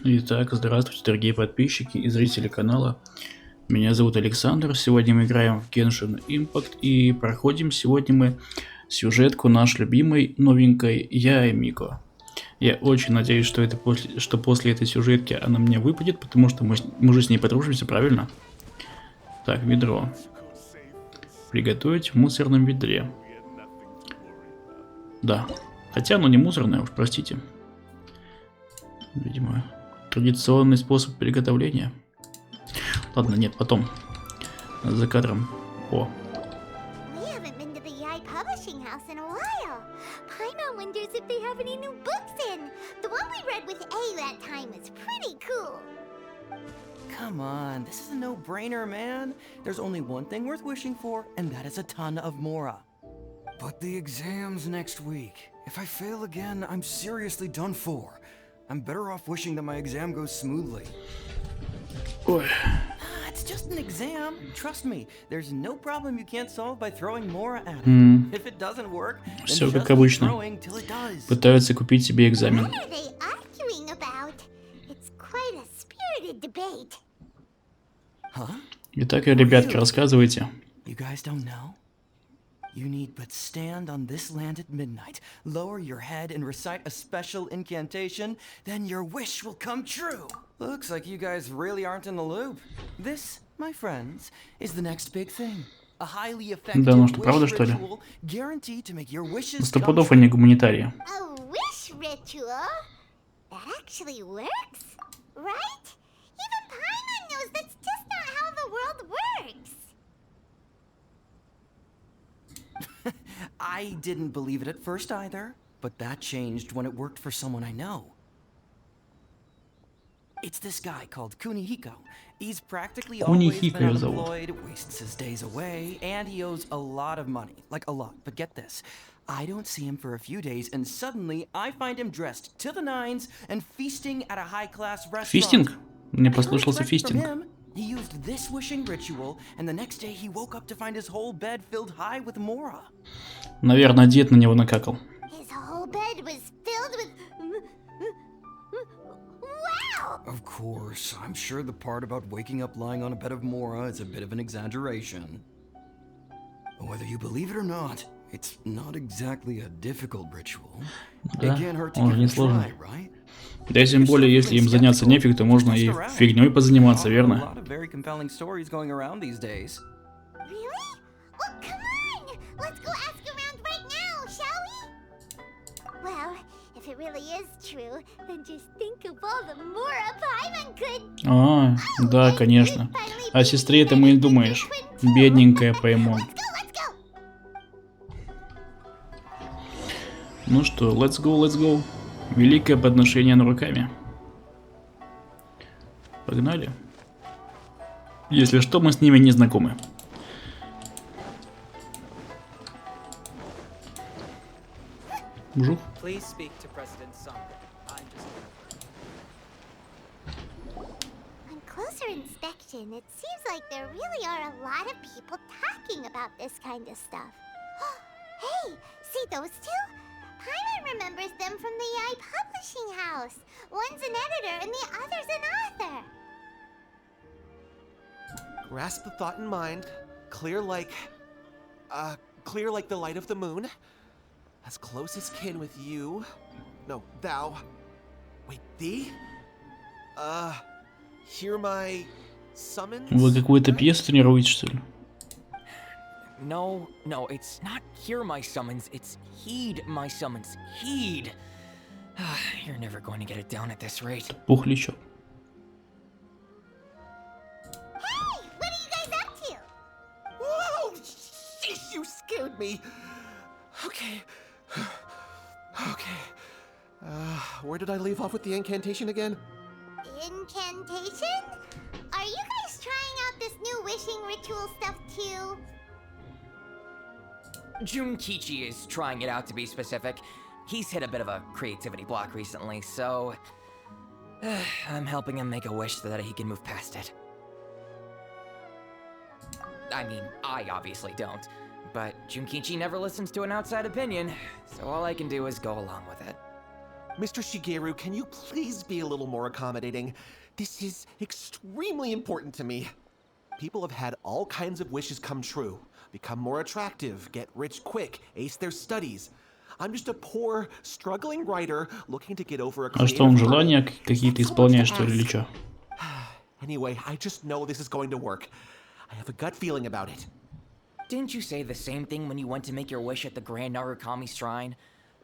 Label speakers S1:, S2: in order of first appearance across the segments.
S1: Итак, здравствуйте, дорогие подписчики и зрители канала. Меня зовут Александр. Сегодня мы играем в Genshin Impact и проходим сегодня мы сюжетку наш любимой новенькой Я и Мико. Я очень надеюсь, что после этой сюжетки она мне выпадет, потому что мы же с ней подружимся, правильно? Так, ведро. Приготовить в мусорном ведре. Да. Хотя оно не мусорное, уж простите. Видимо, традиционный способ приготовления. Ладно, нет, потом. За кадром. О.
S2: Come on, this is a no-brainer, man. There's only one thing worth wishing for, and that is a ton of Mora.
S3: But the exam's next week. If I fail again, I'm seriously done for. I'm better off wishing that my exam goes smoothly.
S1: Ой.
S2: It's just an exam. Trust me, there's no problem you can't solve by throwing Mora at it. If it doesn't work, then
S1: Все
S2: just
S1: как
S2: keep
S1: обычно.
S2: throwing till it does.
S1: Пытаются купить себе экзамен.
S4: What are they arguing about? It's quite a spirited debate.
S2: Huh?
S1: Итак, ребятки, рассказывайте.
S2: You guys don't know? You need but stand on this land at midnight, lower your head and recite a special incantation, then your wish will come true.
S3: Looks like you guys really aren't in the loop.
S2: This, my friends, is the next big thing. A highly effective
S1: Да, ну что,
S2: wish
S1: правда, что ли?
S2: ritual guaranteed to make your wishes
S1: Сто
S2: come
S1: пудов
S2: true.
S1: они гуманитарии.
S4: A wish ritual? That actually works, right? Even Paimon knows that's just not how the world works.
S2: I didn't believe it at first either, but that changed when it worked for someone I know. It's this guy called Kunihiko. He's practically always
S1: Kunihiko
S2: been
S1: его зовут.
S2: unemployed, wastes his days away, and he owes a lot of money. Like a lot, but get this. I don't see him for a few days, and suddenly I find him dressed to the nines and feasting at a high-class restaurant.
S1: Фистинг? Мне
S2: I heard
S1: послышался
S2: it from
S1: фистинг.
S2: him. He used this wishing ritual, and the next day he woke up to find his whole bed filled high with Mora.
S1: Наверное, дед на него накакал.
S4: His whole bed was filled with... Wow!
S3: Of course, I'm sure the part about waking up lying on a bed of Mora is a bit of an exaggeration. Whether you believe it or not, it's not exactly a difficult ritual.
S1: Да,
S3: It can't hurt to
S1: он
S3: give
S1: же
S3: it a
S1: несложный.
S3: try, right?
S1: Да, тем более, если им заняться нефиг, то можно и фигней позаниматься,
S2: A
S1: верно?
S2: lot of very compelling stories going around these days.
S4: Really? Well, come on! Let's go ask around right now, shall we? Well, if it really is true, then just think of all the Mora Paimon could...
S1: А, да, конечно. О сестре это мы и думаешь. Бедненькая Паймон.
S4: Let's go!
S1: Ну что, let's go. Великое подношение Наруками. Погнали. Если что, мы с ними не знакомы. Бжух.
S5: Please speak to President Summer. I'm just...
S4: On closer inspection, it seems like there really are a lot of people talking about this kind of stuff. Hey, see those two? Paimon remembers them from the AI publishing house. One's an editor and the other's an author.
S5: Grasp the thought in mind. Clear like the light of the moon. As close as kin with you. No, thou. Wait, thee? Hear my summons?
S1: Вы какую-то пьесу тренируете, что ли?
S6: No, it's not hear my summons, it's heed my summons. Heed! You're never going to get it down at this rate.
S1: Пухлячок.
S4: Hey, what are you guys up to?
S5: Whoa! Sheesh, you scared me. Okay. Where did I leave off with the incantation again?
S4: Incantation? Are you guys trying out this new wishing ritual stuff too?
S6: Junkichi is trying it out, to be specific. He's hit a bit of a creativity block recently, so... I'm helping him make a wish so that he can move past it. I mean, I obviously don't. But Junkichi never listens to an outside opinion, so all I can do is go along with it.
S5: Mr. Shigeru, can you please be a little more accommodating? This is extremely important to me. People have had all kinds of wishes come true. Become more attractive, get rich quick, ace their studies. I'm just a poor, struggling writer looking to get over a
S1: А что, он
S5: creative
S1: желания
S5: hurdle.
S1: какие-то
S5: That's all I
S1: исполняет,
S5: can
S1: что ли, или
S5: ask.
S1: чё?
S5: Anyway, I just know this is going to work. I have a gut feeling about it.
S6: Didn't you say the same thing when you went to make your wish at the Grand Narukami Shrine?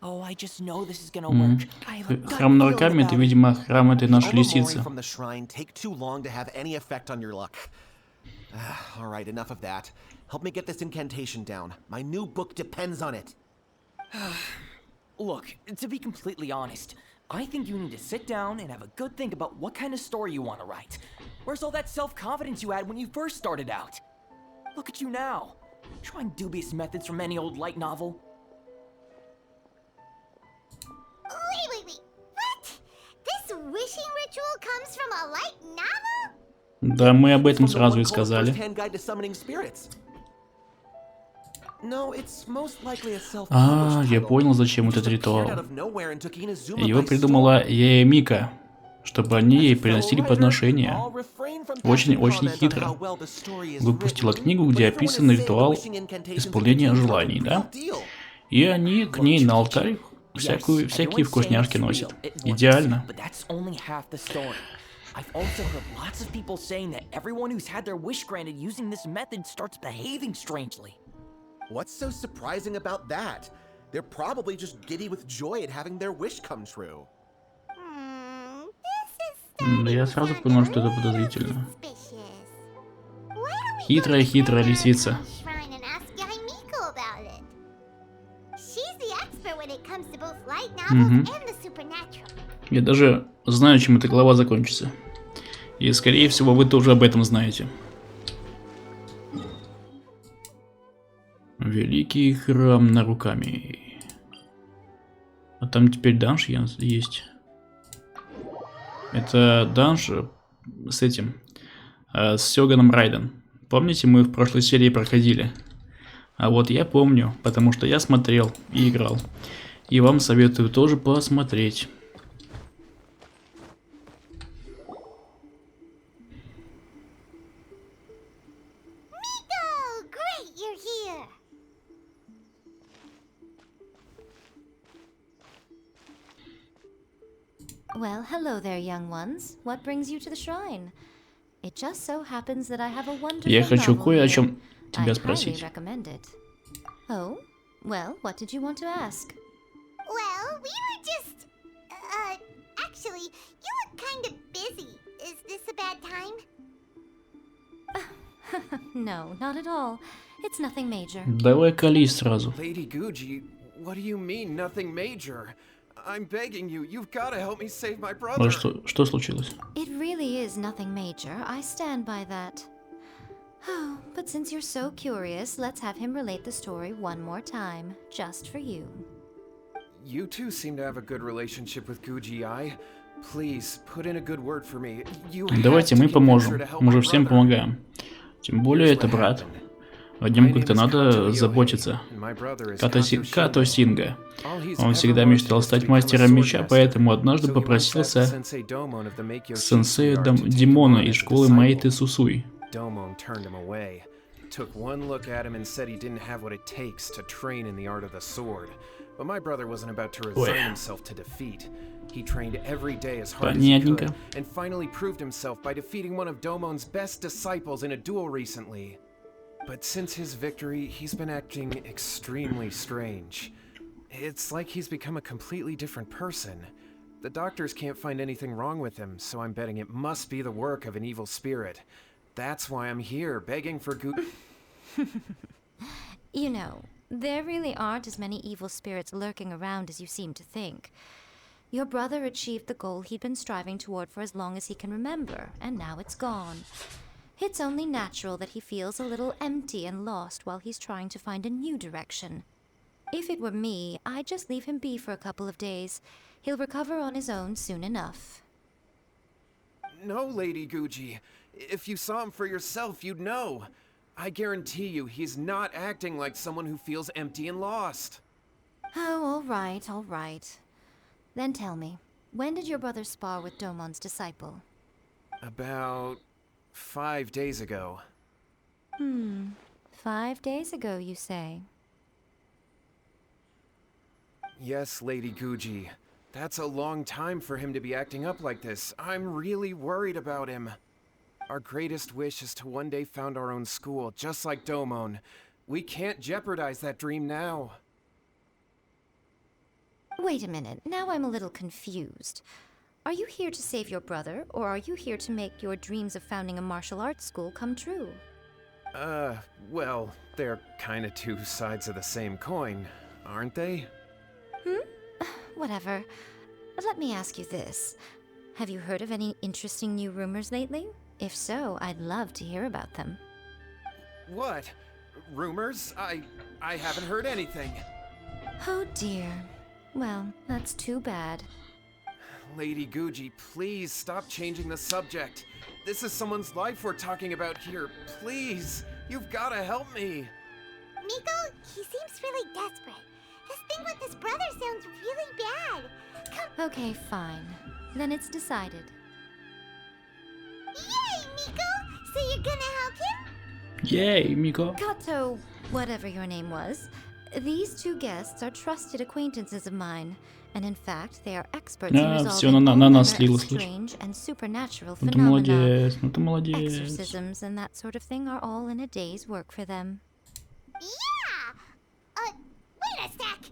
S6: Oh, I just know this is gonna work. I have a gut
S1: Храм
S6: feeling
S1: Наруками — это,
S6: about it.
S1: видимо, храм этой нашей
S5: Omamori
S1: лисицы.
S5: from the shrine take too long to have any effect on your luck. All right, enough of that. Help me get this incantation down. My new book depends on it.
S6: Look, to be completely honest, I think you need to sit down and have a good think about what kind of story you want to write. Where's all that self-confidence you had when you first started out? Look at you now, trying dubious methods from any old light novel.
S4: Wait. What? This wishing ritual comes from a light novel?
S1: Да, мы об этом
S5: From the
S1: сразу и
S5: one called
S1: сказали.
S5: First-Hand Guide to Summoning Spirits. No, it's most likely a self-published
S1: А, я
S5: title.
S1: понял, зачем
S5: It
S1: этот
S5: just appeared
S1: ритуал.
S5: out of nowhere and took Inazuma
S1: Его
S5: by
S1: придумала
S5: storm.
S1: Мика, чтобы они ей
S5: As a fellow
S1: приносили
S5: writer,
S1: подношения.
S5: I'll refrain from
S1: Очень
S5: passing comment on
S1: хитро.
S5: how well the story is
S1: Выпустила
S5: written,
S1: книгу,
S5: but
S1: где
S5: everyone
S1: описан
S5: is saying
S1: ритуал
S5: the wishing incantations
S1: исполнения
S5: became like a
S1: желаний,
S5: real
S1: да?
S5: deal.
S1: И они к ней на алтарь всякие
S6: everyone's
S1: вкусняшки
S6: saying it's
S1: носят.
S6: real, it works,
S1: Идеально.
S6: but that's only half the story. I've also heard lots of people saying that everyone who's had their wish granted using this method starts behaving strangely.
S5: What's so surprising about that? They're probably just giddy with joy at having their wish come true.
S4: This is
S1: Да я сразу
S4: starting to
S1: понял,
S4: sound
S1: что это
S4: a little
S1: подозрительно.
S4: suspicious. Why don't we
S1: Хитрая,
S4: go to
S1: хитрая
S4: the
S1: лисица.
S4: shrine and ask Yaimiko about it? She's the expert when it comes to both light novels and the supernatural.
S1: Я даже знаю, чем эта глава закончится. И, скорее всего, вы тоже об этом знаете. Великий храм Наруками. А там теперь данж есть. Это данж с этим, с Сёганом Райден. Помните, мы в прошлой серии проходили? А вот я помню, потому что я смотрел и играл. И вам советую тоже посмотреть.
S4: Miko! Great, you're here!
S7: Well, hello there, young ones. What brings you to the shrine? It just so happens that I have a wonderful
S1: Я хочу
S7: novel
S1: кое о
S7: here.
S1: чем тебя
S7: I'd highly
S1: спросить.
S7: recommend it. Oh, well, what did you want to ask?
S4: Well, we were just... actually, you look kind of busy. Is this a bad time?
S7: No, not at all. It's nothing major.
S1: Давай колись сразу.
S3: Lady Guji, what do you mean, nothing major? I'm begging you, you've got to help me save my brother.
S1: Ну что случилось?
S7: It really is nothing major. I stand by that. Oh, but since you're so curious, let's have him relate the story one more time, just for you.
S3: You two seem to have a good relationship with Guji. Please, put in a good word for me. You have
S1: Давайте
S3: to
S1: мы
S3: convince her
S1: поможем.
S3: to help
S1: Мы же
S3: my
S1: всем
S3: brother.
S1: помогаем. Тем более это брат. О нем как-то надо заботиться. Като Синга. Он всегда мечтал стать мастером меча, поэтому однажды попросился к сенсею Димона из школы Мэйты Сусуи.
S3: Domon turned him away. Took one look at him and said he didn't have what it takes to train in the art of the sword. But my brother wasn't about to resign himself to defeat. He trained every day as hard as he could, and finally proved himself by defeating one of Domon's best disciples in a duel recently. But since his victory, he's been acting extremely strange. It's like he's become a completely different person. The doctors can't find anything wrong with him, so I'm betting it must be the work of an evil spirit. That's why I'm here, begging for
S7: You know, there really aren't as many evil spirits lurking around as you seem to think. Your brother achieved the goal he'd been striving toward for as long as he can remember, and now it's gone. It's only natural that he feels a little empty and lost while he's trying to find a new direction. If it were me, I'd just leave him be for a couple of days. He'll recover on his own soon enough.
S3: No, Lady Guji. If you saw him for yourself, you'd know. I guarantee you, he's not acting like someone who feels empty and lost.
S7: Oh, all right, all right. Then tell me, when did your brother spar with Domon's disciple?
S3: About 5 days ago.
S7: 5 days ago, you say?
S3: Yes, Lady Guji. That's a long time for him to be acting up like this. I'm really worried about him. Our greatest wish is to one day found our own school, just like Domon. We can't jeopardize that dream now.
S7: Wait a minute, now I'm a little confused. Are you here to save your brother, or are you here to make your dreams of founding a martial arts school come true?
S3: Well, they're kinda two sides of the same coin, aren't they?
S7: Whatever. Let me ask you this. Have you heard of any interesting new rumors lately? If so, I'd love to hear about them.
S3: What? Rumors? I haven't heard anything.
S7: Oh dear. Well, that's too bad.
S3: Lady Guji, please stop changing the subject. This is someone's life we're talking about here. Please, you've gotta help me.
S4: Miko, he seems really desperate. This thing with his brother sounds really bad. Come.
S7: Okay, fine. Then it's decided.
S4: Yay, Miko! So you're gonna help him?
S1: Yay, Мико.
S7: Kato, whatever your name was, these two guests are trusted acquaintances of mine, and in fact, they are experts in
S1: всё,
S7: resolving
S1: на
S7: all
S1: нас
S7: manner
S1: слила,
S7: of
S1: слышь.
S7: strange and supernatural
S1: Ну ты
S7: phenomena.
S1: молодец, ну ты молодец.
S7: Exorcisms and that sort of thing are all in a day's work for them.
S4: Yeah! Wait a sec!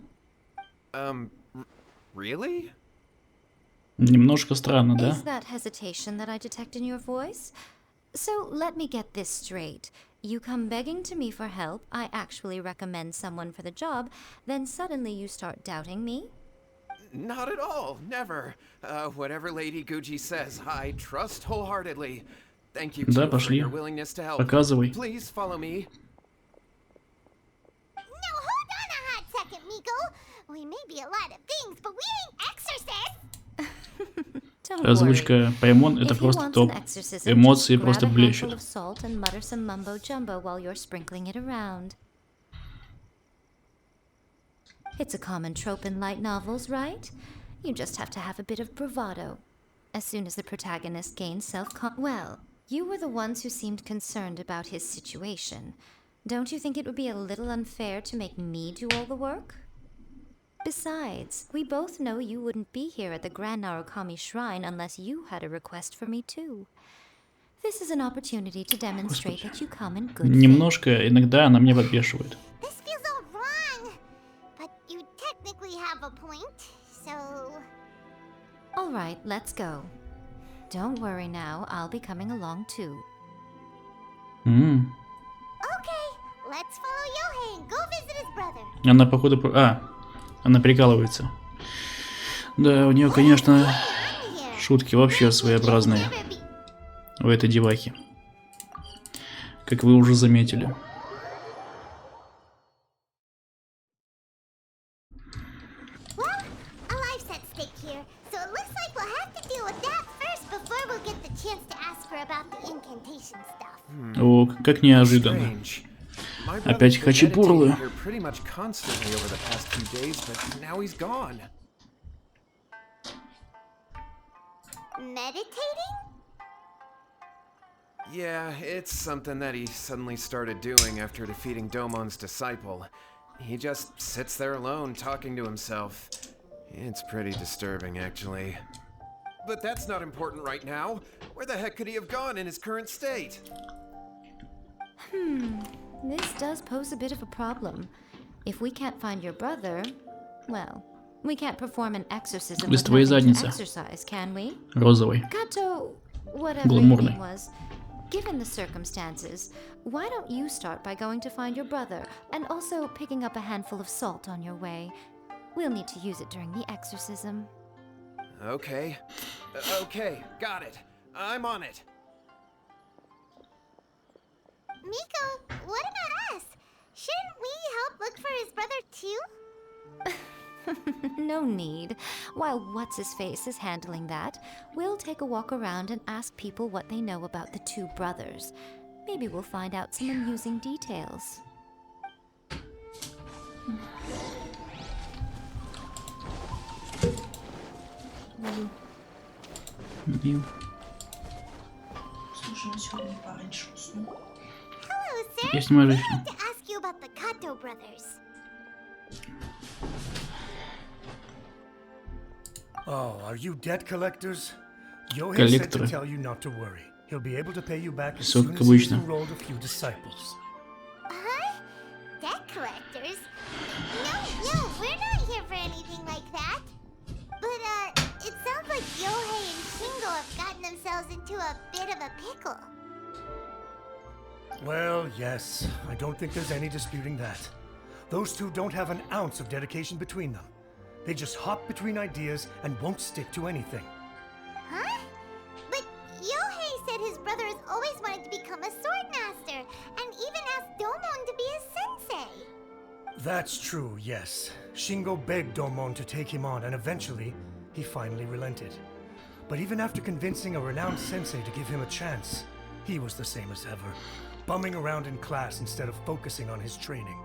S3: Really?
S1: Немножко странно, да?
S7: Is that hesitation that I detect in your voice? So let me get this straight. You come begging to me for help, I actually recommend someone for the job, then suddenly you start doubting me?
S3: Not at all, never. Whatever Lady Guji says, I trust wholeheartedly. Thank you
S1: Да,
S3: too for
S1: пошли.
S3: your willingness to help.
S1: Показывай.
S3: Please follow me.
S4: No, hold on a hot second, Miko! We may be a lot of things, but we ain't exorcists!
S7: Don't worry.
S1: Озвучка Паймон это
S7: If you
S1: просто
S7: want
S1: топ.
S7: some exorcism,
S1: Эмоции
S7: just
S1: просто
S7: grab a handful
S1: блещут.
S7: of salt and mutter some mumbo jumbo while you're sprinkling it around. It's a common trope in light novels, right? You just have to have a bit of bravado. As soon as the protagonist gains well, you were the ones who seemed concerned about his situation. Don't you think it would be a little unfair to make me do all the work? Besides, we both know you wouldn't be here at the Grand Narukami Shrine unless you had a request for me too. This is an opportunity to demonstrate that you come in good faith.
S1: Немножко иногда она меня подбешивает.
S4: This feels all wrong! But you technically have a point, so...
S7: Alright, let's go. Don't worry now, I'll be coming along too.
S4: Okay, let's follow Yohei and go visit his brother.
S1: Она походу... она прикалывается. Да, у нее, конечно, шутки вообще своеобразные у этой девахи. Как вы уже заметили.
S4: Well, a life's at stake here, so it looks like we'll have to deal with that first before we'll get the chance to ask her about the incantation stuff.
S1: О, как неожиданно.
S3: Strange. My brother's
S1: Опять
S3: been
S1: хачапурлы.
S3: meditating here pretty much constantly over the past few days, but now he's gone.
S4: Meditating?
S3: Yeah, it's something that he suddenly started doing after defeating Domon's disciple. He just sits there alone, talking to himself. It's pretty disturbing, actually. But that's not important right now. Where the heck could he have gone in his current state?
S7: This does pose a bit of a problem. If we can't find your brother, well, we can't perform an exorcism
S1: Без
S7: with
S1: твоей
S7: nothing to
S1: задницы.
S7: exercise, can we?
S1: Розовый.
S7: Kato, whatever your
S1: Гламурный.
S7: name was, given the circumstances, why don't you start by going to find your brother, and also picking up a handful of salt on your way? We'll need to use it during the exorcism.
S3: Okay. Okay, got it. I'm on it.
S4: Miko, what about us? Shouldn't we help look for his brother too?
S7: No need. While What's-His-Face is handling that, we'll take a walk around and ask people what they know about the two brothers. Maybe we'll find out some amusing details.
S1: Бил.
S8: Слушай, он сегодня пораньше уснул.
S4: Hello, sir.
S1: Я снимаю
S4: I
S1: женщину.
S4: have to ask you about the Kato brothers.
S9: Oh, are you debt collectors? Yohei said to
S1: Коллекторы.
S9: tell you not to worry. He'll be able to pay you back as
S1: Всё
S9: soon
S1: как
S9: as he's
S1: обычно.
S9: enrolled a few disciples.
S4: Huh? Debt collectors? No, we're not here for anything like that. But, it sounds like Yohei and Shingo have gotten themselves into a bit of a pickle.
S9: Well, yes, I don't think there's any disputing that. Those two don't have an ounce of dedication between them. They just hop between ideas and won't stick to anything.
S4: Huh? But Yohei said his brother has always wanted to become a sword master, and even asked Domon to be his sensei.
S9: That's true, yes. Shingo begged Domon to take him on, and eventually, he finally relented. But even after convincing a renowned sensei to give him a chance, he was the same as ever, bumming around in class instead of focusing on his training.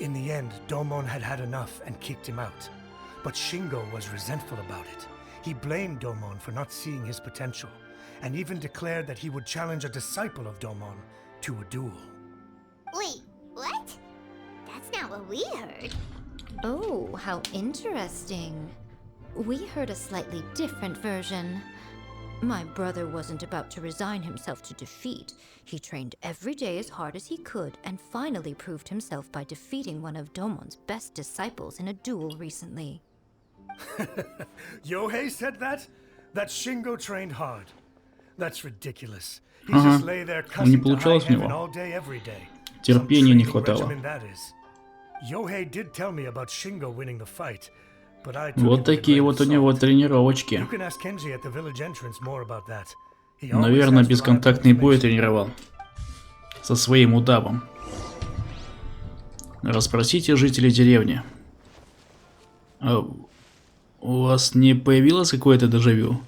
S9: In the end, Domon had had enough and kicked him out. But Shingo was resentful about it. He blamed Domon for not seeing his potential, and even declared that he would challenge a disciple of Domon to a duel.
S4: Wait, what? That's not what we heard.
S7: Oh, how interesting. We heard a slightly different version. My brother wasn't about to resign himself to defeat. He trained every day as hard as he could and finally proved himself by defeating one of Domon's best disciples in a duel recently.
S9: Yohei said that? That Shingo trained hard. That's ridiculous. He just lay there cussing to high
S1: получалось у
S9: heaven
S1: него.
S9: all day, every day.
S1: Терпения не
S9: Some training
S1: хватало.
S9: regimen that is. Yohei did tell me about Shingo winning the fight, but I took
S1: Вот
S9: it with a
S1: такие
S9: grain
S1: вот
S9: of
S1: у него
S9: salt.
S1: тренировочки.
S9: You can ask Kenji at the village entrance more about that. He always
S1: Наверное,
S9: has
S1: бесконтактный
S9: reliable
S1: бой
S9: information.
S1: тренировал. Со своим удавом. Расспросите жителей деревни. А у вас не появилось какое-то дежавю?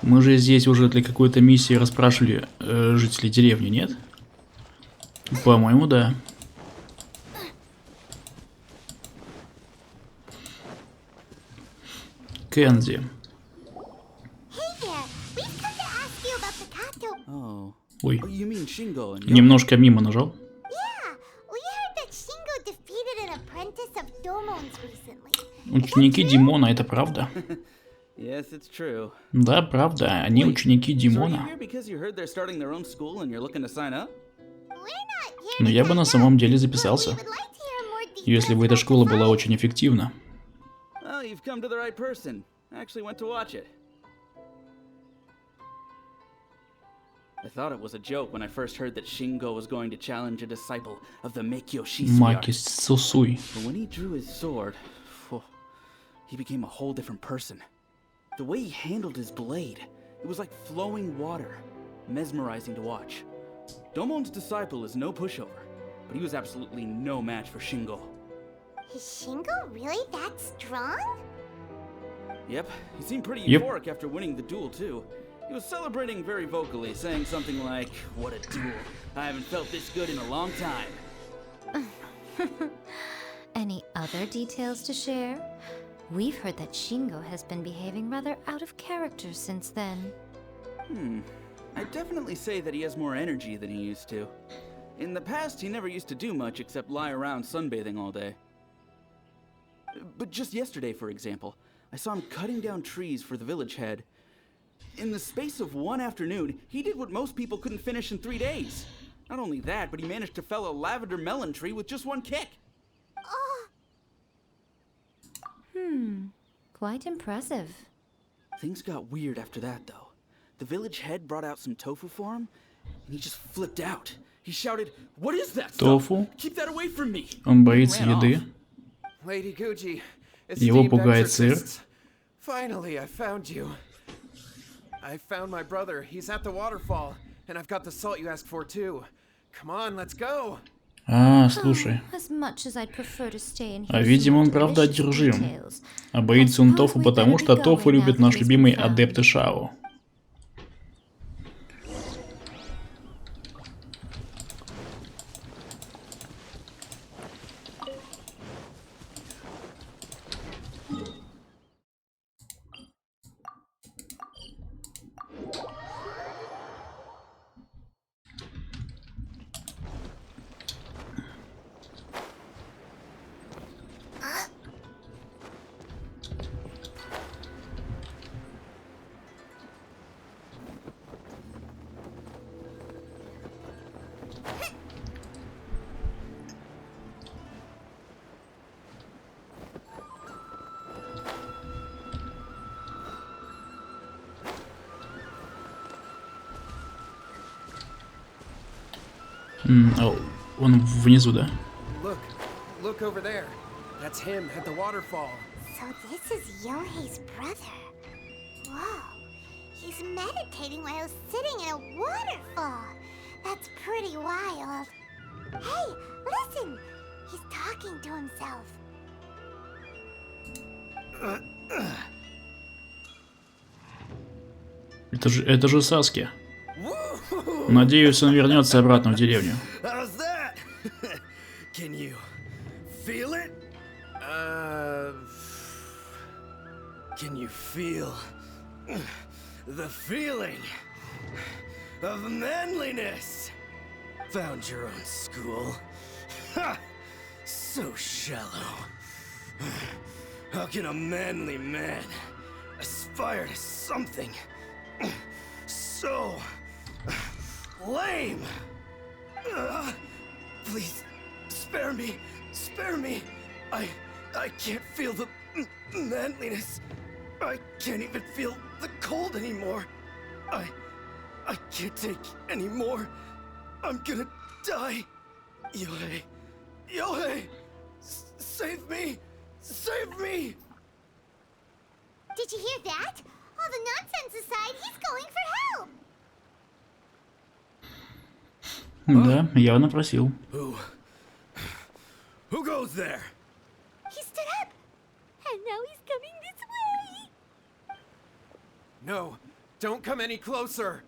S1: Мы же здесь уже для какой-то миссии расспрашивали жителей деревни, нет? По-моему, да. Кензи.
S4: Hey there, we've come to ask you about the Kato.
S2: Oh.
S1: Ой,
S2: Oh, you mean Shingo and
S1: немножко мимо нажал.
S4: Yeah, we heard that Shingo defeated an apprentice of Domon's recently.
S1: Ученики Димона, это правда?
S2: Yes, it's true.
S1: Да, правда, они ученики
S2: So are you
S1: Димона.
S2: here because you heard they're starting their own school and you're looking to sign up?
S4: We're not here
S1: Но
S4: to
S1: я бы на
S4: sign
S1: самом
S4: up,
S1: деле
S4: but we
S1: записался,
S4: would like to hear more
S1: если бы
S4: details
S1: эта
S4: about
S1: школа
S4: the
S1: была
S4: fight.
S1: очень эффективна.
S2: Well, you've come to the right person. I actually went to watch it. I thought it was a joke when I first heard that Shingo was going to challenge a disciple of the Meikyo Shisui
S1: Маки
S2: artist.
S1: Сусуй.
S2: But when he drew his sword, he became a whole different person. The way he handled his blade, it was like flowing water, mesmerizing to watch. Domon's disciple is no pushover, but he was absolutely no match for Shingo.
S4: Is Shingo really that strong?
S2: Yep, he seemed pretty
S1: Yep.
S2: euphoric after winning the duel too. He was celebrating very vocally, saying something like, "What a duel. I haven't felt this good in a long time."
S7: Any other details to share? We've heard that Shingo has been behaving rather out of character since then.
S2: I'd definitely say that he has more energy than he used to. In the past, he never used to do much except lie around sunbathing all day. But just yesterday, for example, I saw him cutting down trees for the village head. In the space of one afternoon, he did what most people couldn't finish in 3 days. Not only that, but he managed to fell a lavender melon tree with just one kick.
S7: Quite impressive.
S2: Things got weird after that, though. The village head brought out some tofu for him, and he just flipped out. He shouted, "What is that stuff?
S1: Tofu?
S2: Keep that away from me!"
S1: Он боится
S2: Ran
S1: еды.
S2: off.
S3: Lady Gucci,
S1: Его
S3: esteemed
S1: пугает сыр.
S3: exorcists. Finally, I found you. I found my brother. He's at the waterfall. And I've got the salt you asked for, too. Come on, let's go.
S1: А, слушай.
S7: As much as I'd prefer to stay in
S1: А
S7: here
S1: видимо, он
S7: some
S1: правда
S7: delicious
S1: одержим.
S7: details.
S1: А боится он тофу, потому что тофу любит наш любимый адепт Ишао. Он внизу, да?
S3: Look over there. That's him at the waterfall.
S4: So this is Yohei's brother. Whoa. He's meditating while sitting in a waterfall. That's pretty wild. Hey, listen! He's talking to himself.
S1: Это же Саски. Надеюсь, он вернется обратно в деревню.
S10: How's that? Can you feel it? Can you feel the feeling of manliness? Found your own school? Ha! So shallow. How can a manly man aspire to something so lame? Please, spare me, spare me. I can't feel the manliness. I can't even feel the cold anymore. I can't take any more. I'm gonna die. Yohei, Yohei, save me, save me.
S4: Did you hear that? All the nonsense aside, he's going for help.
S1: Да, явно просил.
S10: Who goes there?
S4: He stood up, and now he's coming this way.
S3: No, don't come any closer.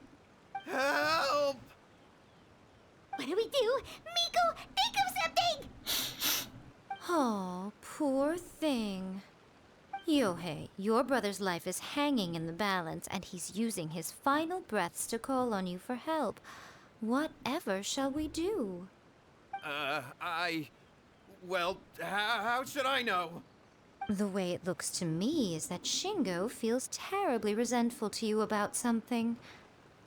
S3: Help!
S4: What do we do? Miko, think of something!
S7: Oh, poor thing. Yohei, your brother's life is hanging in the balance, and he's using his final breaths to call on you for help. Whatever shall we do?
S3: Well, how should I know?
S7: The way it looks to me is that Shingo feels terribly resentful to you about something.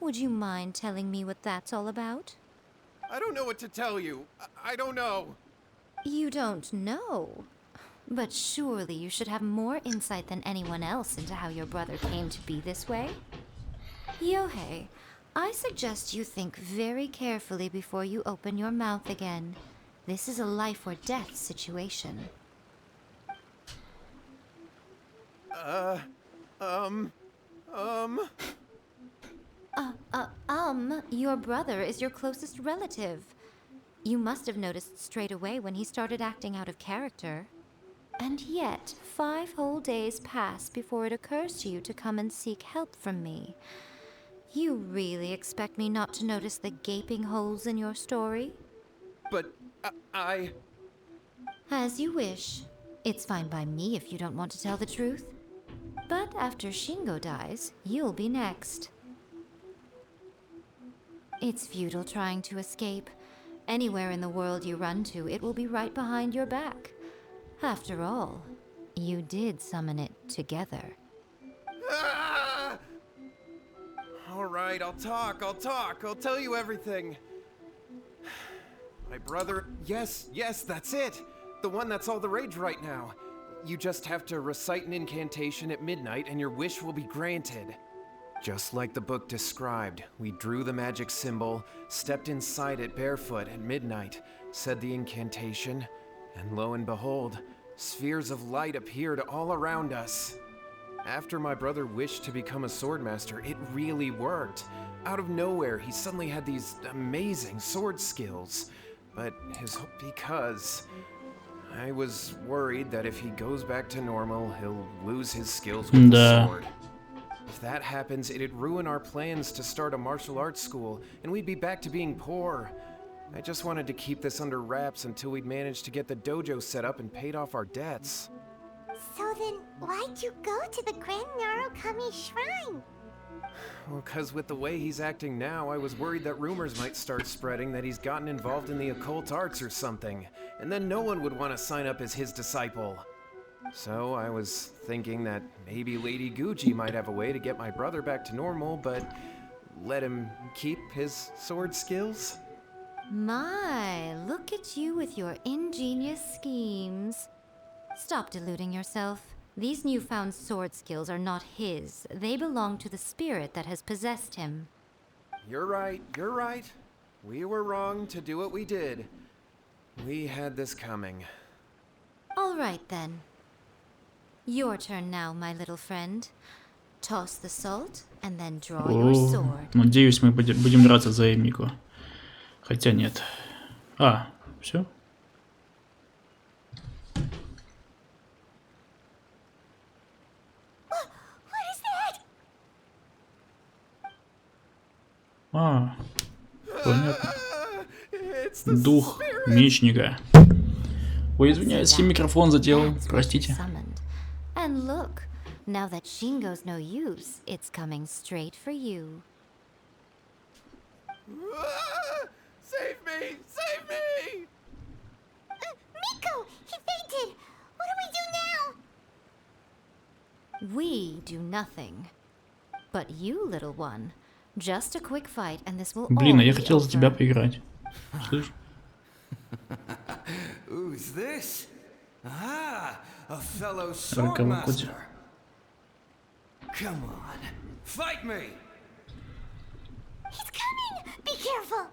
S7: Would you mind telling me what that's all about?
S3: I don't know what to tell you. I don't know.
S7: You don't know? But surely you should have more insight than anyone else into how your brother came to be this way? Yohei, I suggest you think very carefully before you open your mouth again. This is a life or death situation. Your brother is your closest relative. You must have noticed straight away when he started acting out of character. And yet, 5 whole days pass before it occurs to you to come and seek help from me. You really expect me not to notice the gaping holes in your story?
S3: But
S7: As you wish. It's fine by me if you don't want to tell the truth. But after Shingo dies, you'll be next. It's futile trying to escape. Anywhere in the world you run to, it will be right behind your back. After all, you did summon it together.
S3: All right, I'll talk. I'll tell you everything. My brother, yes, that's it. The one that's all the rage right now. You just have to recite an incantation at midnight and your wish will be granted. Just like the book described, we drew the magic symbol, stepped inside it barefoot at midnight, said the incantation, and lo and behold, spheres of light appeared all around us. After my brother wished to become a swordmaster, it really worked. Out of nowhere, he suddenly had these amazing sword skills. But because I was worried that if he goes back to normal, he'll lose his skills with the sword. If that happens, it'd ruin our plans to start a martial arts school, and we'd be back to being poor. I just wanted to keep this under wraps until we'd managed to get the dojo set up and paid off our debts.
S4: So then, why'd you go to the Grand Narukami Shrine?
S3: Well, cause with the way he's acting now, I was worried that rumors might start spreading that he's gotten involved in the occult arts or something, and then no one would want to sign up as his disciple. So I was thinking that maybe Lady Gucci might have a way to get my brother back to normal, but let him keep his sword skills?
S7: My, look at you with your ingenious schemes. Stop deluding yourself. These newfound sword skills are not his. They belong to the spirit that has possessed him.
S3: You're right, you're right. We were wrong to do what we did. We had this coming.
S7: All right then. Your turn now, my little friend. Toss the salt and then draw your sword.
S1: Надеюсь, мы будем драться за Эмику. Хотя нет. А, все? А, понятно. Дух мечника. Ой, извиняюсь, я микрофон задел, простите.
S7: And look, now that Shingo's no use, it's coming straight for you.
S3: Save me! Save me!
S4: Miko! He fainted! What do we do now?
S7: We do nothing. But you, little one, just a quick fight and this will
S1: Блин, а
S7: all
S1: я
S7: be
S1: хотел за тебя
S7: over.
S1: поиграть. Слышь?
S10: Who's this? Ah, a fellow
S1: Роковой коде.
S10: swordmaster. Come on, fight me!
S4: He's coming! Be careful!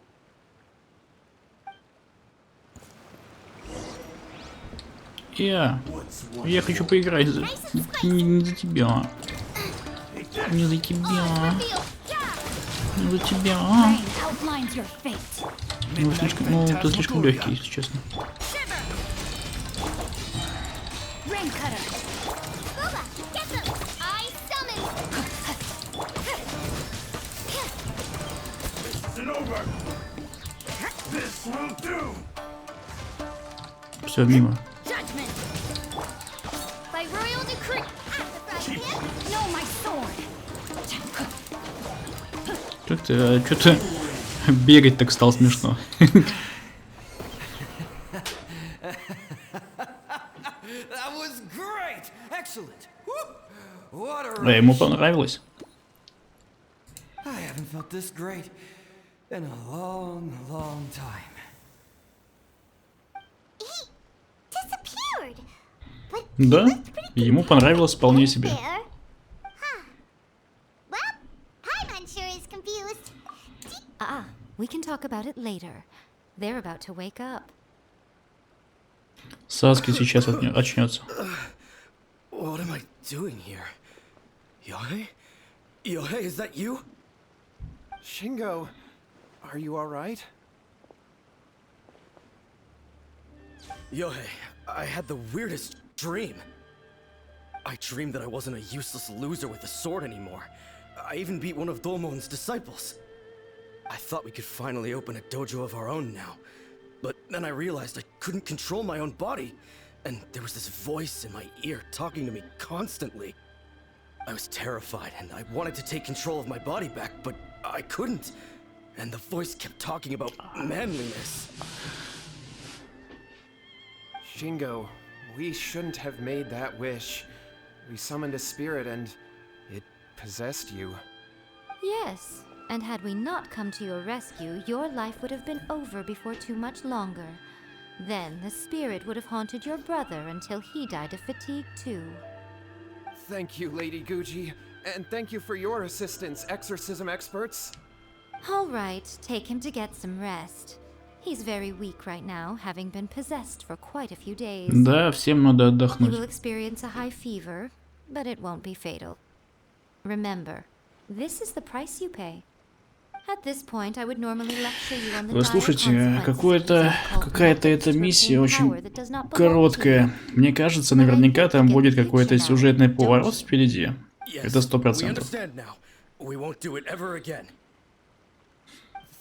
S1: Я хочу поиграть не за тебя. Не за тебя. Не за тебя.
S7: Outlines your fate.
S1: Ну, ты слишком легкий, если честно.
S7: Rain cutter.
S4: Booba, get them! I summon!
S1: Все, мимо.
S7: Judgment. By royal decree. No, my sword.
S1: Как ты, что-то бегать так стал смешно.
S10: That was great! Excellent! Whoop. What a
S1: А ему понравилось.
S10: I haven't felt this great in a long, long time.
S4: He disappeared! But
S1: Да, ему понравилось вполне себе.
S4: there. Huh. Well, Paimon sure is confused.
S7: We can talk about it later. They're about to wake up.
S1: Саски сейчас очнется.
S10: What am I doing here? Yohei? Yohei, is that you?
S3: Shingo, are you alright?
S10: Yohei, I had the weirdest dream. I dreamed that I wasn't a useless loser with a sword anymore. I even beat one of Domon's disciples. I thought we could finally open a dojo of our own now. But then I realized I couldn't control my own body. And there was this voice in my ear talking to me constantly. I was terrified and I wanted to take control of my body back, but I couldn't. And the voice kept talking about manliness.
S3: Shingo, we shouldn't have made that wish. We summoned a spirit and it possessed you.
S7: Yes, and had we not come to your rescue, your life would have been over before too much longer. Then the spirit would have haunted your brother until he died of fatigue too.
S3: Thank you, Lady Guji. And thank you for your assistance, exorcism experts.
S7: All right, take him to get some rest. He's very weak right now, having been possessed for quite a few days.
S1: Да, всем надо
S7: He will
S1: отдохнуть.
S7: experience a high fever, but it won't be fatal. Remember, this is the price you pay. At this point, I would normally lecture you on the
S1: Вы
S7: dire
S1: слушайте,
S7: consequences of
S1: какая-то эта
S7: using
S1: миссия
S7: power
S1: очень
S7: that does not belong to
S1: короткая.
S7: you.
S1: Мне кажется, наверняка там будет какой-то сюжетный поворот впереди. Это 100%.
S10: We understand now. We won't do it ever again.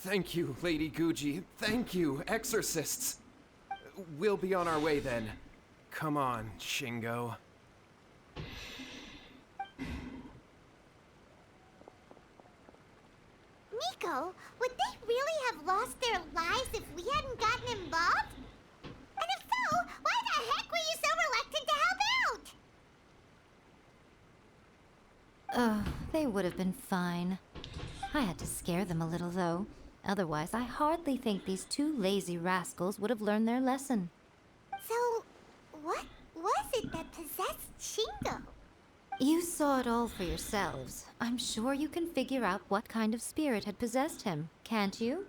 S3: Thank you, Lady Guji. Thank you, exorcists. We'll be on our way then. Come on, Shingo.
S4: Miko, would they really have lost their lives if we hadn't gotten involved? And if so, why the heck were you so reluctant to help out?
S7: They would have been fine. I had to scare them a little, though. Otherwise, I hardly think these two lazy rascals would have learned their lesson.
S4: So, what was it that possessed Shingo?
S7: You saw it all for yourselves. I'm sure you can figure out what kind of spirit had possessed him, can't you?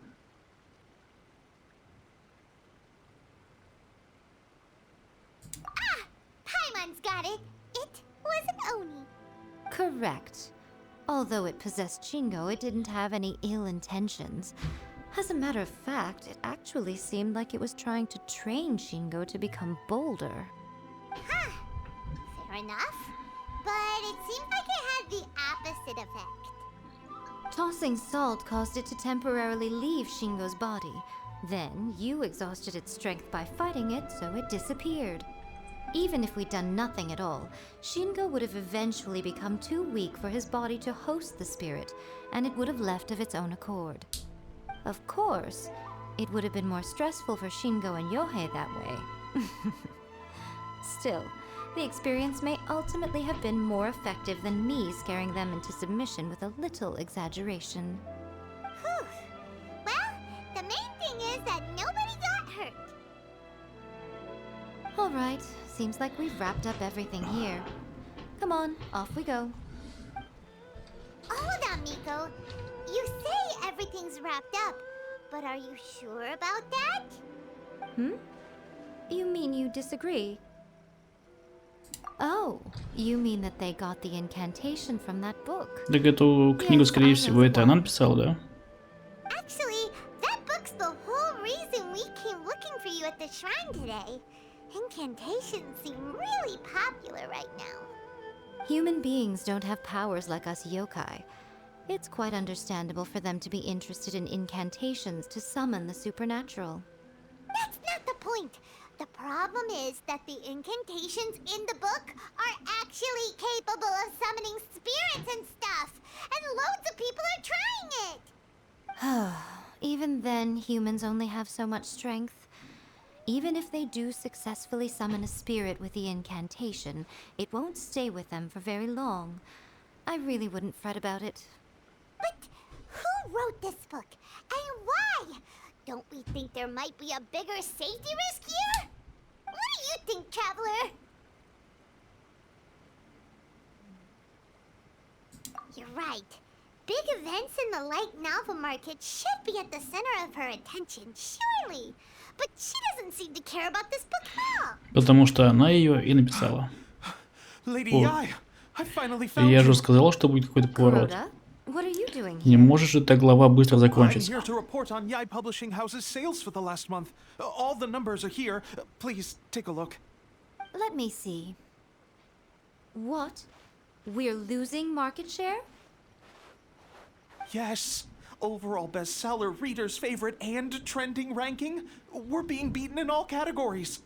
S4: Paimon's got it. It was an Oni.
S7: Correct. Although it possessed Shingo, it didn't have any ill intentions. As a matter of fact, it actually seemed like it was trying to train Shingo to become bolder.
S4: Huh. Fair enough. But it seemed like it had the opposite effect.
S7: Tossing salt caused it to temporarily leave Shingo's body. Then, you exhausted its strength by fighting it, so it disappeared. Even if we'd done nothing at all, Shingo would have eventually become too weak for his body to host the spirit, and it would have left of its own accord. Of course, it would have been more stressful for Shingo and Yohei that way. Still, the experience may ultimately have been more effective than me scaring them into submission with a little exaggeration.
S4: Whew. Well, the main thing is that nobody got hurt.
S7: All right, seems like we've wrapped up everything here. Come on, off we go.
S4: Hold on, Miko. You say everything's wrapped up, but are you sure about that?
S7: You mean you disagree? Oh, you mean that they got the incantation from that book?
S1: Так эту книгу, скорее всего, это она написала, да?
S4: Actually, that book's the whole reason we came looking for you at the shrine today. Incantations seem really popular right now.
S7: Human beings don't have powers like us yokai. It's quite understandable for them to be interested in incantations to summon the supernatural.
S4: That's not the point. The problem is that the incantations in the book are actually capable of summoning spirits and stuff, and loads of people are trying it.
S7: Even then, humans only have so much strength. Even if they do successfully summon a spirit with the incantation, it won't stay with them for very long. I really wouldn't fret about it.
S4: But who wrote this book, and why? Don't we think there might be a bigger safety risk here? What do you think, Traveler? You're right. Big events in the light novel market should be at the center of her attention, surely. But she doesn't seem to care about this book at all.
S1: Потому что она ее и написала.
S5: Lady
S1: О.
S5: Yai, I finally found
S1: Я
S5: you.
S1: же сказал, что будет какой-то поворот.
S7: Kuroda, what are you doing
S1: Не
S7: here?
S1: может же эта глава быстро
S5: I'm
S1: закончиться.
S5: here to report on Yai Publishing House's sales for the last month. All the numbers are here. Please take a look.
S7: Let me see. What? We're losing market share?
S5: Yes. Overall bestseller, reader's favorite, and trending ranking. We're being beaten in all categories.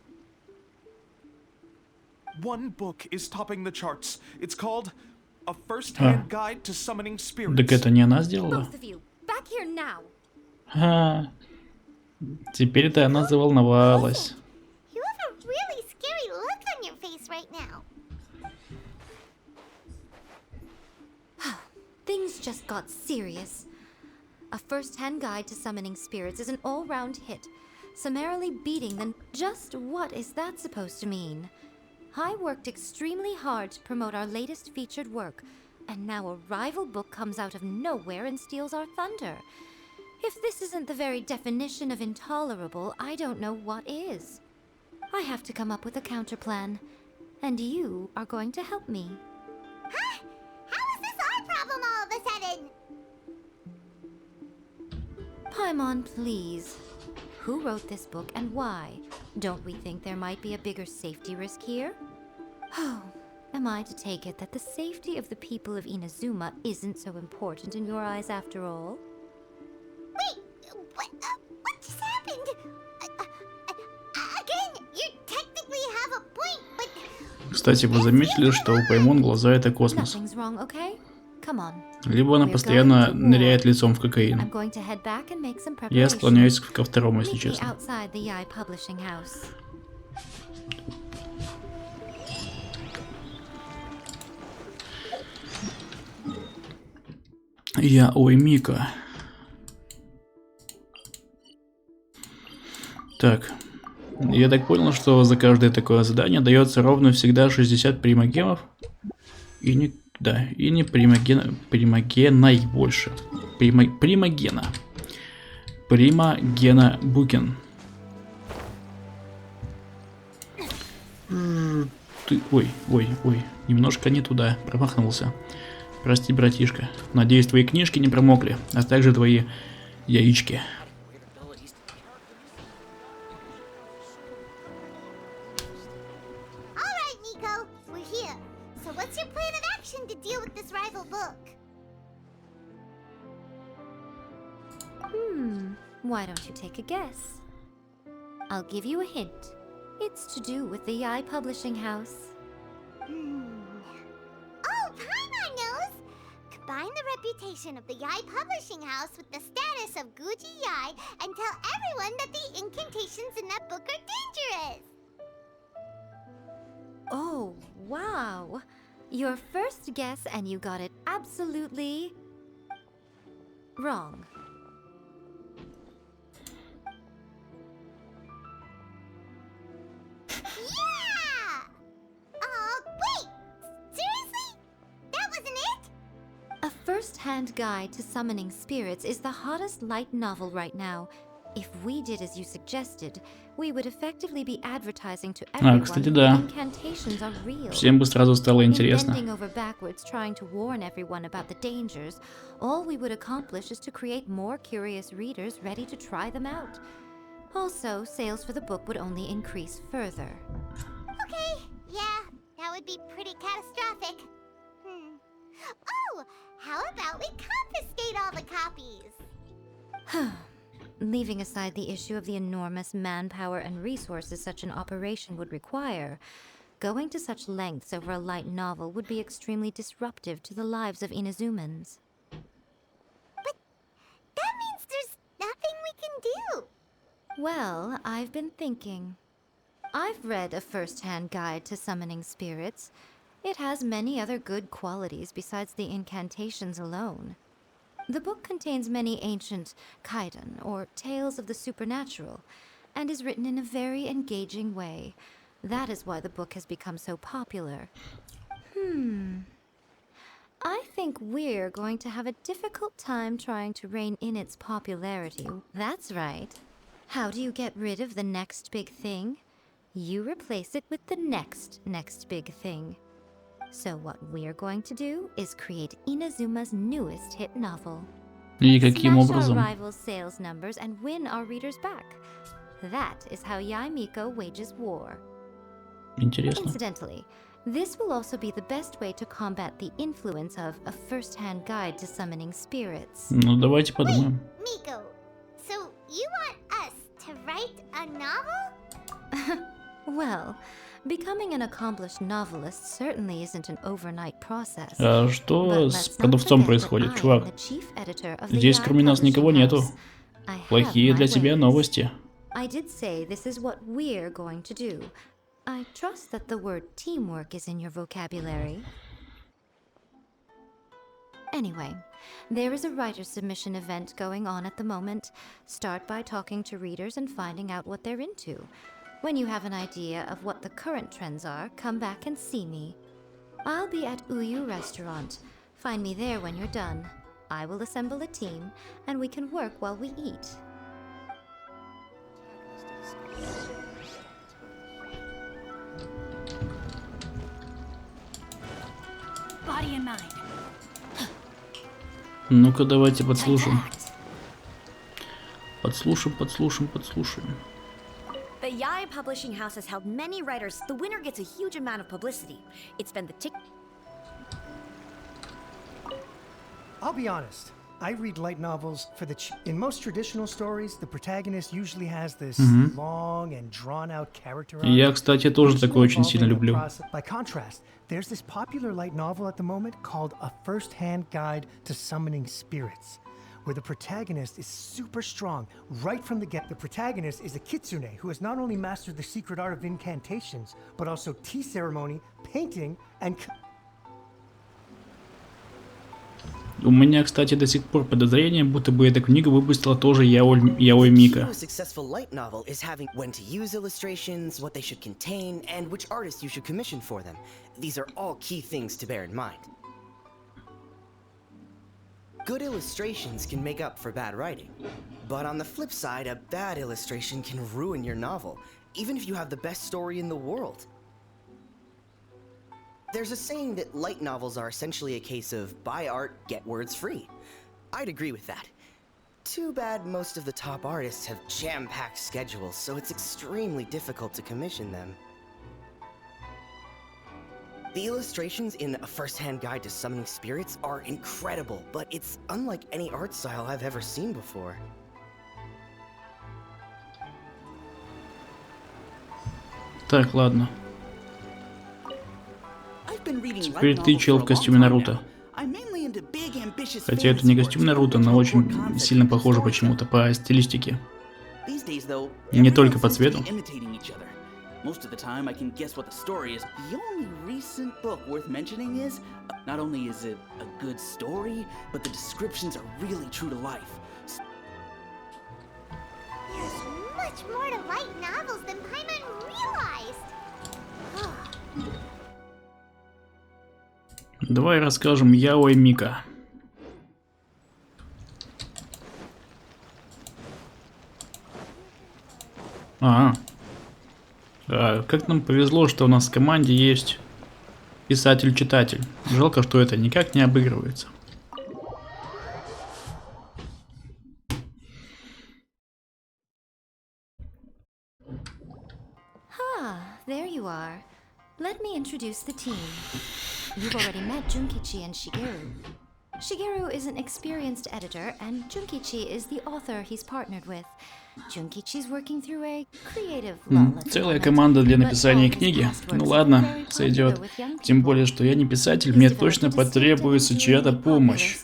S5: One book is topping the charts. It's called A First-Hand Guide to Summoning Spirits.
S1: Так это не она сделала?
S7: Both of you, back here now.
S1: Теперь-то она заволновалась.
S4: You have a really scary look on your face right now.
S7: Things just got serious. A first-hand guide to summoning spirits is an all-round hit, summarily beating them. Just what is that supposed to mean? I worked extremely hard to promote our latest featured work, and now a rival book comes out of nowhere and steals our thunder. If this isn't the very definition of intolerable, I don't know what is. I have to come up with a counterplan, and you are going to help me.
S4: Huh? How is this our problem all of a sudden?
S7: Paimon, please. Who wrote this book and why? Don't we think there might be a bigger safety risk here? Oh, am I to take it that the safety of the people of Inazuma isn't so important in your eyes after all?
S4: Wait, what just happened? Again, you technically have a point, but...
S1: Кстати, вы заметили, что у Паймон глаза это космос.
S7: Nothing's wrong, okay? Come on.
S1: Либо она постоянно ныряет лицом в кокаин.
S7: I'm going to head back and make some
S1: Я
S7: preparations.
S1: склоняюсь ко второму, если
S7: Meet me
S1: честно.
S7: outside the Yai Publishing House.
S1: Ой, Мика. Так, я так понял, что за каждое такое задание дается ровно всегда 60 примагемов. И не, да, и не примагена и больше. Примагена. Примагена Букен. Ты, ой, немножко не туда, промахнулся. Прости, братишка. Надеюсь, твои книжки не промокли, а также твои яички.
S7: Why don't you take a guess? I'll give you a hint. It's to do with the Yai Publishing House.
S4: Oh, Paimon knows! Combine the reputation of the Yai Publishing House with the status of Guji Yai and tell everyone that the incantations in that book are dangerous!
S7: Oh, wow! Your first guess and you got it absolutely wrong. First-hand Guide to Summoning Spirits is the hottest light novel right now. If we did as you suggested, we would effectively be advertising to everyone
S1: кстати, да.
S7: that incantations are real.
S1: Всем бы сразу стало интересно.
S7: In bending over backwards trying to warn everyone about the dangers, all we would accomplish is to create more curious readers ready to try them out. Also, sales for the book would only increase further.
S4: Okay, yeah, that would be pretty catastrophic. Oh, how about we confiscate all the copies?
S7: Leaving aside the issue of the enormous manpower and resources such an operation would require, going to such lengths over a light novel would be extremely disruptive to the lives of Inazumans.
S4: But that means there's nothing we can do.
S7: Well, I've been thinking. I've read A First-Hand Guide to Summoning Spirits. It has many other good qualities besides the incantations alone. The book contains many ancient kaidan, or tales of the supernatural, and is written in a very engaging way. That is why the book has become so popular. I think we're going to have a difficult time trying to rein in its popularity. That's right. How do you get rid of the next big thing? You replace it with the next big thing. So what we're going to do is create Inazuma's newest hit novel.
S1: И каким
S7: Smash
S1: образом?
S7: our rivals' sales numbers and win our readers back. That is how Yaimiko wages war.
S1: Интересно.
S7: Incidentally, this will also be the best way to combat the influence of A First-Hand Guide to Summoning Spirits.
S1: Ну, давайте подумаем.
S4: Miko, so you want us to write a novel?
S7: Well, becoming an accomplished novelist certainly isn't an overnight process.
S1: А что с продавцом происходит, чувак? Здесь кроме нас никого нету. Плохие для тебя новости.
S7: I did say this is what we're going to do. I trust that the word teamwork is in your vocabulary. Anyway, there is a writer's submission event going on at the moment. Start by talking to readers and finding out what they're into. When you have an idea of what the current trends are, come back and see me. I'll be at Uyu Restaurant. Find me there when you're done. I will assemble a team, and we can work while we eat.
S11: Body and mind.
S1: Ну-ка, давайте подслушаем. Подслушаем.
S11: The Yai Publishing House has held many writers. The winner gets a huge amount of publicity. It's been the
S9: I'll be honest. I read light novels for the in most traditional stories, the protagonist usually has this long and drawn-out character arc.
S1: Я, кстати, тоже такое очень сильно люблю.
S9: By contrast, there's this popular light novel at the moment called A First-Hand Guide to Summoning Spirits, where the protagonist is super strong right from the get. The protagonist is a kitsune who has not only mastered the secret art of incantations, but also tea ceremony, painting, and...
S1: У меня, кстати, до сих пор подозрение, будто бы эта книга выпустила тоже Яой Мика.
S2: A successful light novel is having when to use illustrations, what they should contain, and which artist you should commission for them. These are all key things to bear in mind. Good illustrations can make up for bad writing. But on the flip side, a bad illustration can ruin your novel, even if you have the best story in the world. There's a saying that light novels are essentially a case of buy art, get words free. I'd agree with that. Too bad most of the top artists have jam-packed schedules, so it's extremely difficult to commission them. The illustrations in A First-Hand Guide to Summoning Spirits are incredible, but it's unlike any art style I've ever seen before.
S1: Так, ладно. Теперь ты чел в костюме Наруто. Хотя это не костюм Наруто, но очень сильно похоже почему-то по стилистике. Не только по цвету.
S12: Most of the time, I can guess what the story is. The only recent book worth mentioning is, not only is it a good story, but the descriptions are really true to life.
S4: There's much more to light novels than Paimon realized.
S1: Давай расскажем Яой Мика. Как нам повезло, что у нас в команде есть писатель-читатель. Жалко, что это никак не обыгрывается.
S7: There you are. Let me introduce the team. You've already met Junkichi and Shigeru. Shigeru is an experienced editor, and Junkichi is the author he's partnered with. Junkichi's working through a creative lull.
S1: Целая команда для написания книги. Ну ладно, сойдет. Тем более, что я не писатель, мне точно потребуется чья-то помощь.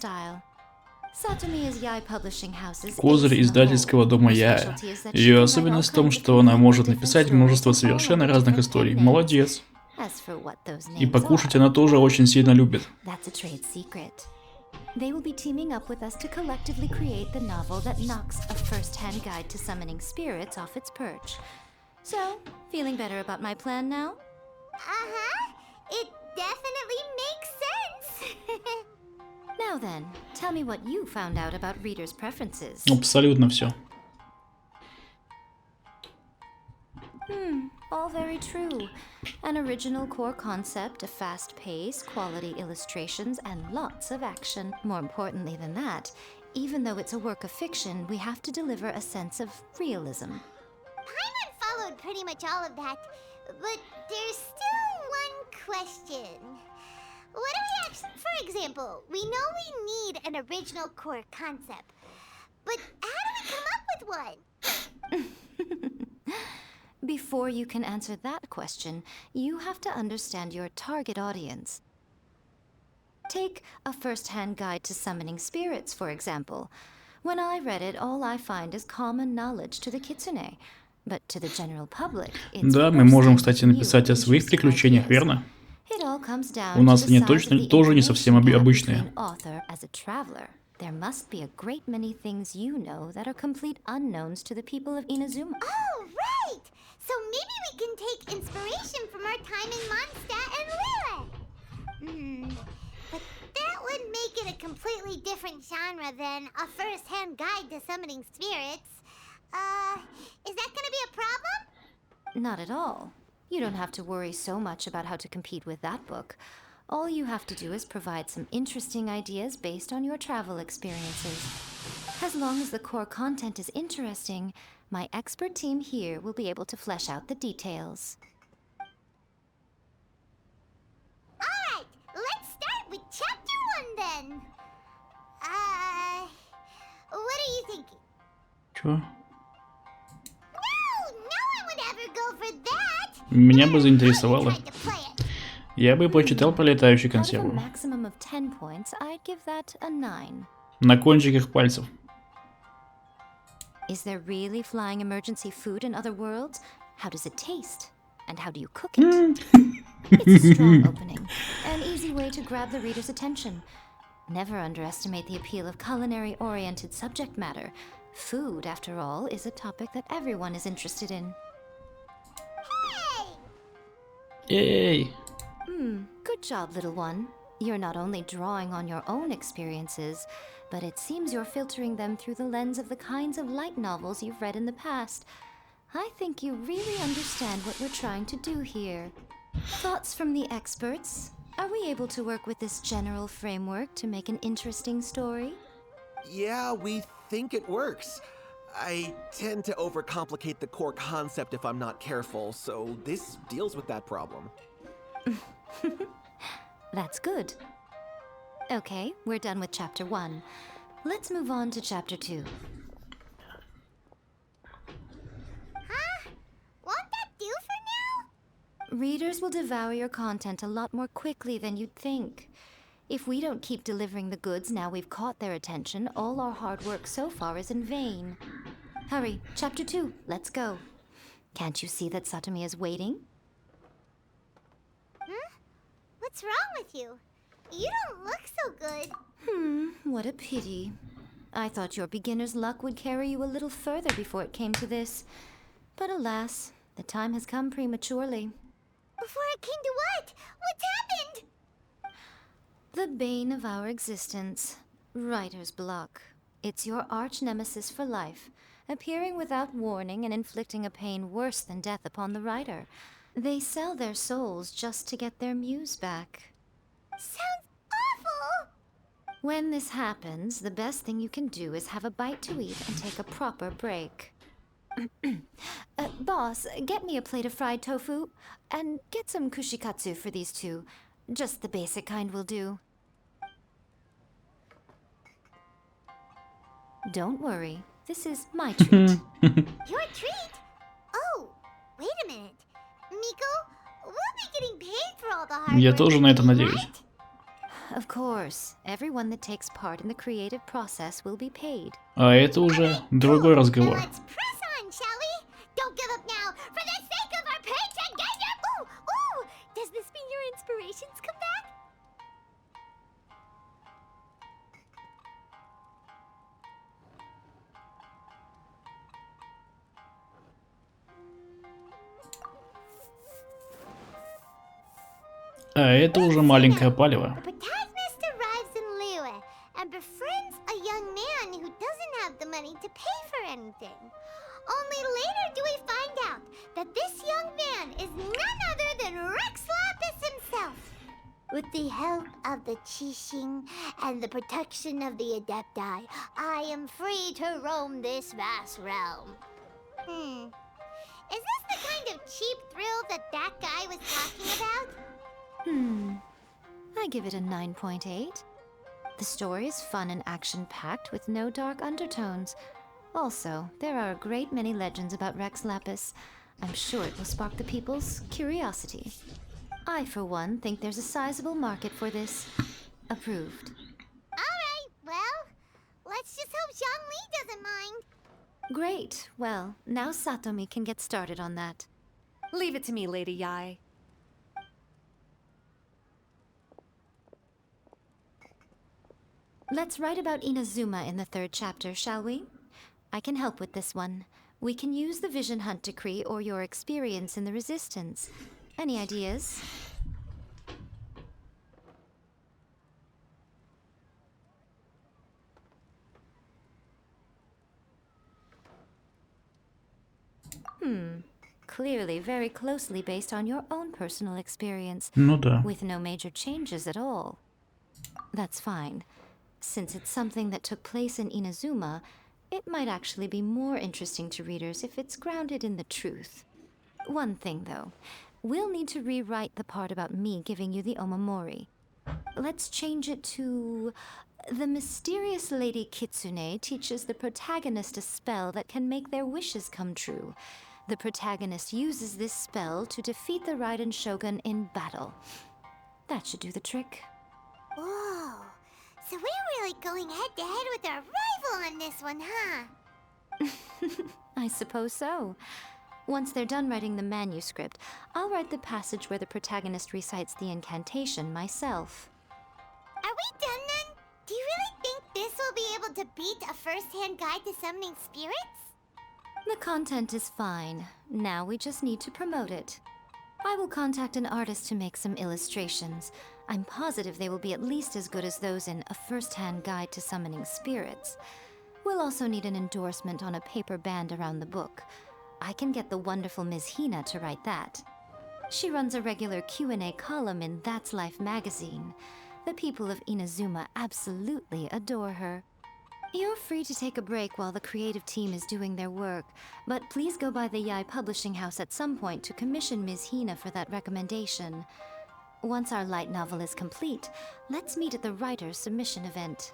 S1: Козырь издательского дома Яя. Ее особенность в том, что она может написать множество совершенно разных историй. Молодец. И покушать она тоже очень сильно любит.
S7: They will be teaming up with us to collectively create the novel that knocks A First-Hand Guide to Summoning Spirits off its perch. So, feeling better about my plan now?
S4: It definitely makes sense.
S7: Now then, tell me what you found out about readers' preferences.
S1: Абсолютно все.
S7: All very true. An original core concept, a fast pace, quality illustrations, and lots of action. More importantly than that, even though it's a work of fiction, we have to deliver a sense of realism.
S4: Paimon followed pretty much all of that, but there's still one question. What do we actually, for example, we know we need an original core concept, but how do we come up with one?
S7: Before you can answer that question, you have to understand your target audience. Take A First-Hand Guide to Summoning Spirits, for example. When I read it, all I find is common knowledge to the kitsune. But to the general public, it's
S1: Да, мы можем, кстати, написать о своих приключениях, верно? У нас они точно тоже не совсем обычные.
S7: There must be a great many things you know that are complete unknowns to the people of Inazuma.
S4: Oh, right! So maybe we can take inspiration from our time in Mondstadt and Lille. But that would make it a completely different genre than A First-Hand Guide to Summoning Spirits. Is that gonna be a problem?
S7: Not at all. You don't have to worry so much about how to compete with that book. All you have to do is provide some interesting ideas based on your travel experiences. As long as the core content is interesting, my expert team here will be able to flesh out the details.
S4: Alright, let's start with Chapter 1 then. What are you thinking?
S1: Чё?
S4: No one would ever go for that.
S1: Меня бы заинтересовало. Я бы почитал про летающую консерву. На кончиках пальцев.
S7: Is there really flying emergency food in other worlds? How does it taste? And how do you cook it? It's a strong opening, an easy way to grab the reader's attention. Never underestimate the appeal of culinary-oriented subject matter. Food, after all, is a topic that everyone is interested in.
S1: Yay!
S7: Good job, little one. You're not only drawing on your own experiences, but it seems you're filtering them through the lens of the kinds of light novels you've read in the past. I think you really understand what we're trying to do here. Thoughts from the experts? Are we able to work with this general framework to make an interesting story?
S5: Yeah, we think it works. I tend to overcomplicate the core concept if I'm not careful, so this deals with that problem.
S7: That's good. Okay, we're done with Chapter 1. Let's move on to Chapter 2.
S4: Huh? Won't that do for now?
S7: Readers will devour your content a lot more quickly than you'd think. If we don't keep delivering the goods now we've caught their attention, all our hard work so far is in vain. Hurry, Chapter 2, let's go. Can't you see that Satomi is waiting?
S4: What's wrong with you? You don't look so good.
S7: What a pity. I thought your beginner's luck would carry you a little further before it came to this. But alas, the time has come prematurely.
S4: Before it came to what? What's happened?
S7: The bane of our existence, writer's block. It's your arch nemesis for life, appearing without warning and inflicting a pain worse than death upon the writer. They sell their souls just to get their muse back.
S4: Sounds awful!
S7: When this happens, the best thing you can do is have a bite to eat and take a proper break. Boss, get me a plate of fried tofu, and get some kushikatsu for these two. Just the basic kind will do. Don't worry, this is my treat.
S4: Your treat? Oh, wait a minute. Miko, we'll be getting paid for all the hard
S1: Я
S4: work
S1: тоже на это
S4: we do,
S1: надеюсь.
S4: right?
S7: Of course, everyone that takes part in the creative process will be paid.
S1: А это уже другой
S4: Now
S1: разговор.
S4: let's press on, shall we? Don't give up now, for the sake of our paycheck, get your... Ooh! Does this mean your inspirations come back?
S1: А это уже маленькое палево.
S4: The protagonist arrives in Liyue and befriends a young man who doesn't have the money to pay for anything. Only later do we find out that this young man is none other than Rex Lapis himself. With the help of the Qixing and the protection of the Adepti, I am free to roam this vast realm. Is this the kind of cheap thrill that guy was talking about?
S7: I give it a 9.8. The story is fun and action-packed with no dark undertones. Also, there are a great many legends about Rex Lapis. I'm sure it will spark the people's curiosity. I, for one, think there's a sizable market for this. Approved.
S4: Alright, well, let's just hope Zhongli doesn't mind.
S7: Great. Well, now Satomi can get started on that.
S11: Leave it to me, Lady Yai.
S7: Let's write about Inazuma in the 3rd chapter, shall we? I can help with this one. We can use the Vision Hunt decree or your experience in the Resistance. Any ideas? Clearly very closely based on your own personal experience,
S1: Ну да.
S7: with no major changes at all. That's fine. Since it's something that took place in Inazuma, it might actually be more interesting to readers if it's grounded in the truth. One thing, though. We'll need to rewrite the part about me giving you the omamori. Let's change it to... The mysterious Lady Kitsune teaches the protagonist a spell that can make their wishes come true. The protagonist uses this spell to defeat the Raiden Shogun in battle. That should do the trick.
S4: Whoa, so we're really going head-to-head with our rival on this one, huh?
S7: I suppose so. Once they're done writing the manuscript, I'll write the passage where the protagonist recites the incantation myself.
S4: Are we done then? able to beat a first-hand guide to summoning spirits?
S7: The content is fine. Now we just need to promote it. I will contact an artist to make some illustrations. I'm positive they will be at least as good as those in A First-Hand Guide to Summoning Spirits. We'll also need an endorsement on a paper band around the book. I can get the wonderful Ms. Hina to write that. She runs a regular Q&A column in That's Life magazine. The people of Inazuma absolutely adore her. You're free to take a break while the creative team is doing their work, but please go by the Yai Publishing House at some point to commission Ms. Hina for that recommendation. Once our light novel is complete, let's meet at the writer's submission event.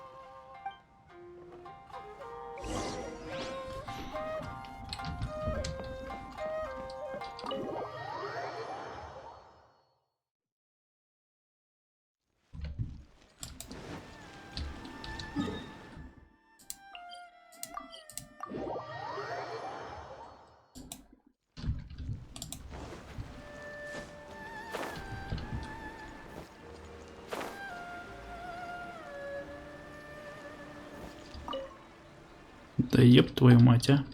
S1: Да еб твою мать, а.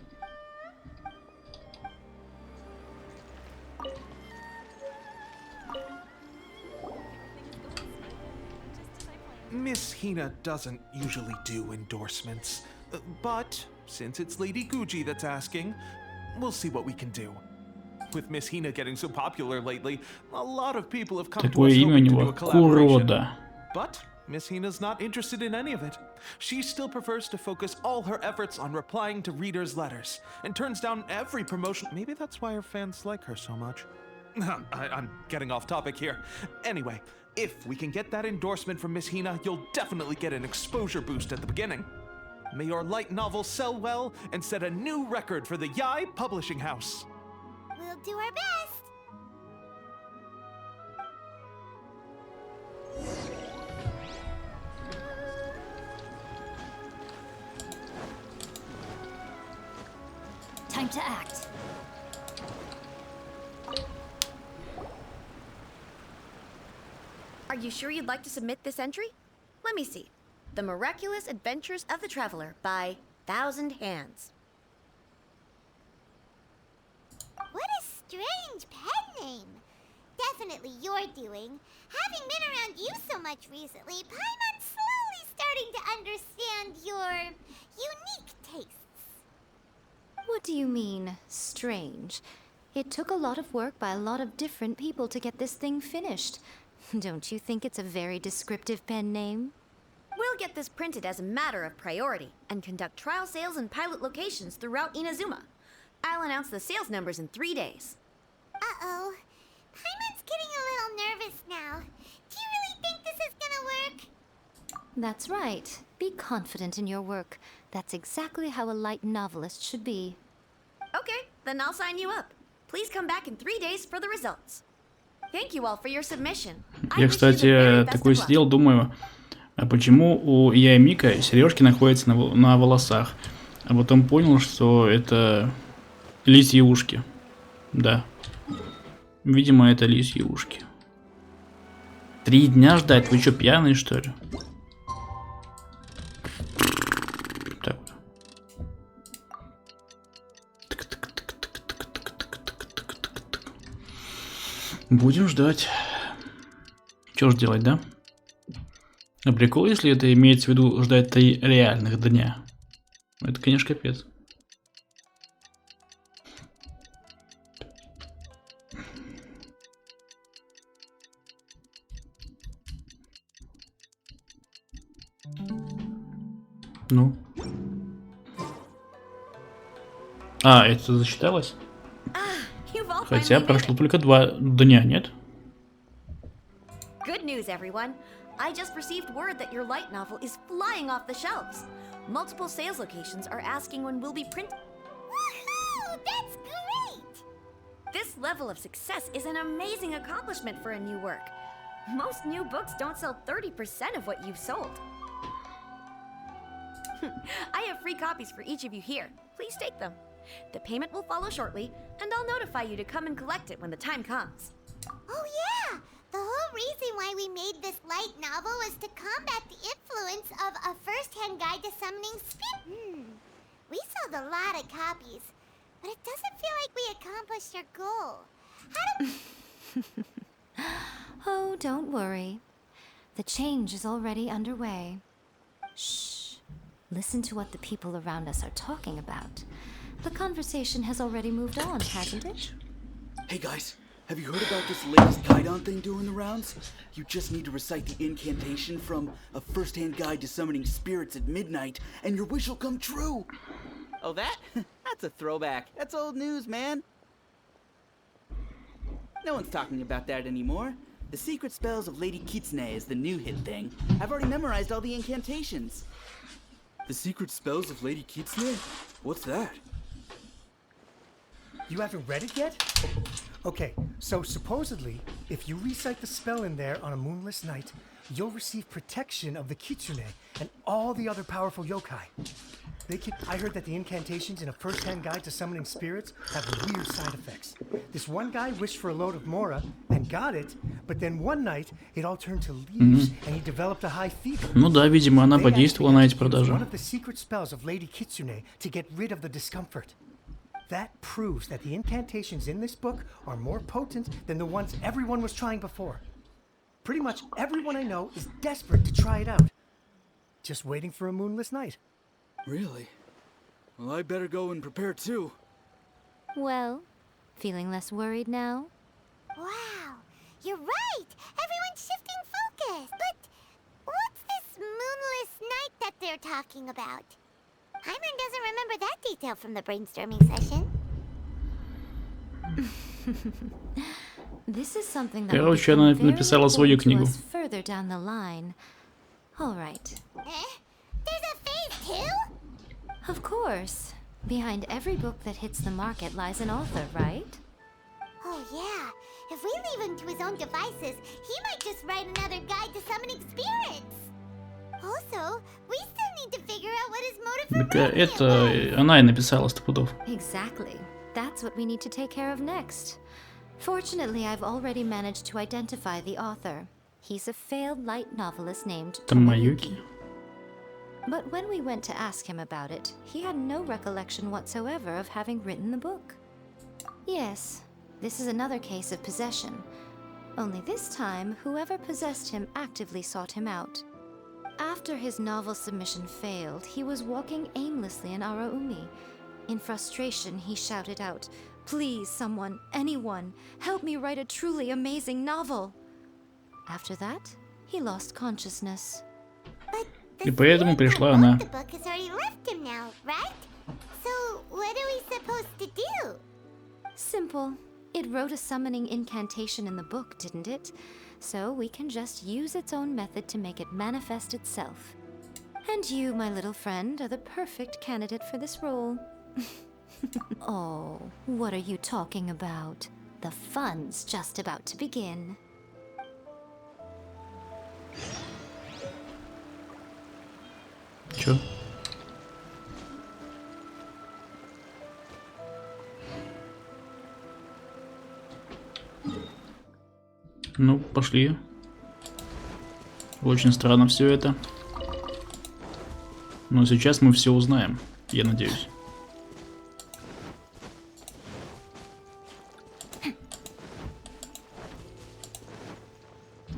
S5: Miss Hina doesn't usually do endorsements, but since it's Lady Guji that's asking, we'll see what we can do. With Miss Hina getting so popular lately, a lot of people have come to
S1: Такое
S5: us
S1: имя у
S5: hoping to do
S1: него
S5: a collaboration.
S1: Курода.
S5: But Miss Hina's not interested in any of it. She still prefers to focus all her efforts on replying to readers' letters, and turns down every promotion. Maybe that's why her fans like her so much. I'm getting off topic here. Anyway, if we can get that endorsement from Miss Hina, you'll definitely get an exposure boost at the beginning. May your light novel sell well and set a new record for the Yai Publishing House.
S4: We'll do our best.
S11: Time to act. Are you sure you'd like to submit this entry? Let me see. The Miraculous Adventures of the Traveler by Thousand Hands.
S4: What a strange pen name. Definitely your doing. Having been around you so much recently, Paimon's slowly starting to understand your unique tastes.
S7: What do you mean, strange? It took a lot of work by a lot of different people to get this thing finished. Don't you think it's a very descriptive pen name?
S11: We'll get this printed as a matter of priority and conduct trial sales in pilot locations throughout Inazuma. I'll announce the sales numbers in 3 days.
S4: Uh-oh. Paimon's getting a little nervous now. Do you really think this is gonna work?
S7: That's right. Be confident in your work. That's exactly how a light novelist should be.
S11: Okay, then I'll sign you up. Please come back in 3 days for the results. Thank you all for your submission.
S1: Я, кстати, такой сидел, думаю, а почему у Ямика сережки находятся на волосах? А потом понял, что это лисьи ушки. Да. Видимо, это лисьи ушки. 3 дня ждать? Вы что, пьяные, что ли? Так вот. Будем ждать. Что ж делать, да? А прикол, если это имеется в виду ждать 3 реальных дня. Это, конечно, капец. Ну. А, это засчиталось? Хотя прошло только 2 дня, нет?
S11: Good news, everyone. I just received word that your light novel is flying off the shelves. Multiple sales locations are asking when we'll be printing.
S4: Woohoo! That's great!
S11: This level of success is an amazing accomplishment for a new work. Most new books don't sell 30% of what you've sold. I have free copies for each of you here. Please take them. The payment will follow shortly, and I'll notify you to come and collect it when the time comes.
S4: Oh yeah! The whole reason why we made this light novel was to combat the influence of a first-hand guide to summoning spirits. We sold a lot of copies, but it doesn't feel like we accomplished our goal.
S7: Oh, don't worry. The change is already underway. Shh. Listen to what the people around us are talking about. The conversation has already moved on, hasn't it?
S12: Hey guys, have you heard about this latest guide-on thing doing the rounds? You just need to recite the incantation from A First-Hand Guide to Summoning Spirits at Midnight, and your wish will come true! Oh, that? That's a throwback. That's old news, man. No one's talking about that anymore. The secret spells of Lady Kitsune is the new hit thing. I've already memorized all the incantations. The secret spells of Lady Kitsune? What's that?
S9: You haven't read it yet? Okay, so supposedly, if you recite the spell in there on a moonless night, you'll receive protection of the Kitsune and all the other powerful yokai. I heard that the incantations in A First-Hand Guide to Summoning Spirits have weird side effects. This one guy wished for a load of mora and got it, but then one night it all turned to leaves and he developed a high fever.
S1: Ну да, видимо, она подействовала на эти продажи.
S9: One of the secret spells of Lady Kitsune to get rid of the discomfort. That proves that the incantations in this book are more potent than the ones everyone was trying before. Pretty much everyone I know is desperate to try it out. Just waiting for a moonless night.
S12: Really? Well, I better go and prepare too.
S7: Well, feeling less worried now?
S4: Wow, you're right! Everyone's shifting focus! But what's this moonless night that they're talking about? Hyman doesn't remember that detail from the brainstorming session.
S7: This is something that
S1: Короче, она написала свою книгу.
S7: Further down the line. All right.
S4: There's a phase 2?
S7: Of course. Behind every book that hits the market lies an author, right?
S4: Oh yeah. If we leave him to his own devices, he might just write another guide to summoning spirits. Also, we still need to figure out what his motive for
S1: Так это она и написала 100 пудов.
S7: Exactly. That's what we need to take care of next. Fortunately, I've already managed to identify the author. He's a failed light novelist named
S1: Tamayuki.
S7: But when we went to ask him about it, he had no recollection whatsoever of having written the book. Yes, this is another case of possession. Only this time, whoever possessed him actively sought him out. After his novel submission failed, he was walking aimlessly in Araumi. In frustration, he shouted out, "Please, someone, anyone, help me write a truly amazing novel!" After that, he lost consciousness.
S1: И поэтому пришла она.
S4: The book has already left him now, right? So, what are we supposed to do?
S7: Simple. It wrote a summoning incantation in the book, didn't it? So we can just use its own method to make it manifest itself. And you, my little friend, are the perfect candidate for this role. Oh, what are you talking about? The fun's just about to begin.
S1: Чё? Ну, пошли. Очень странно все это. Но сейчас мы все узнаем, я надеюсь.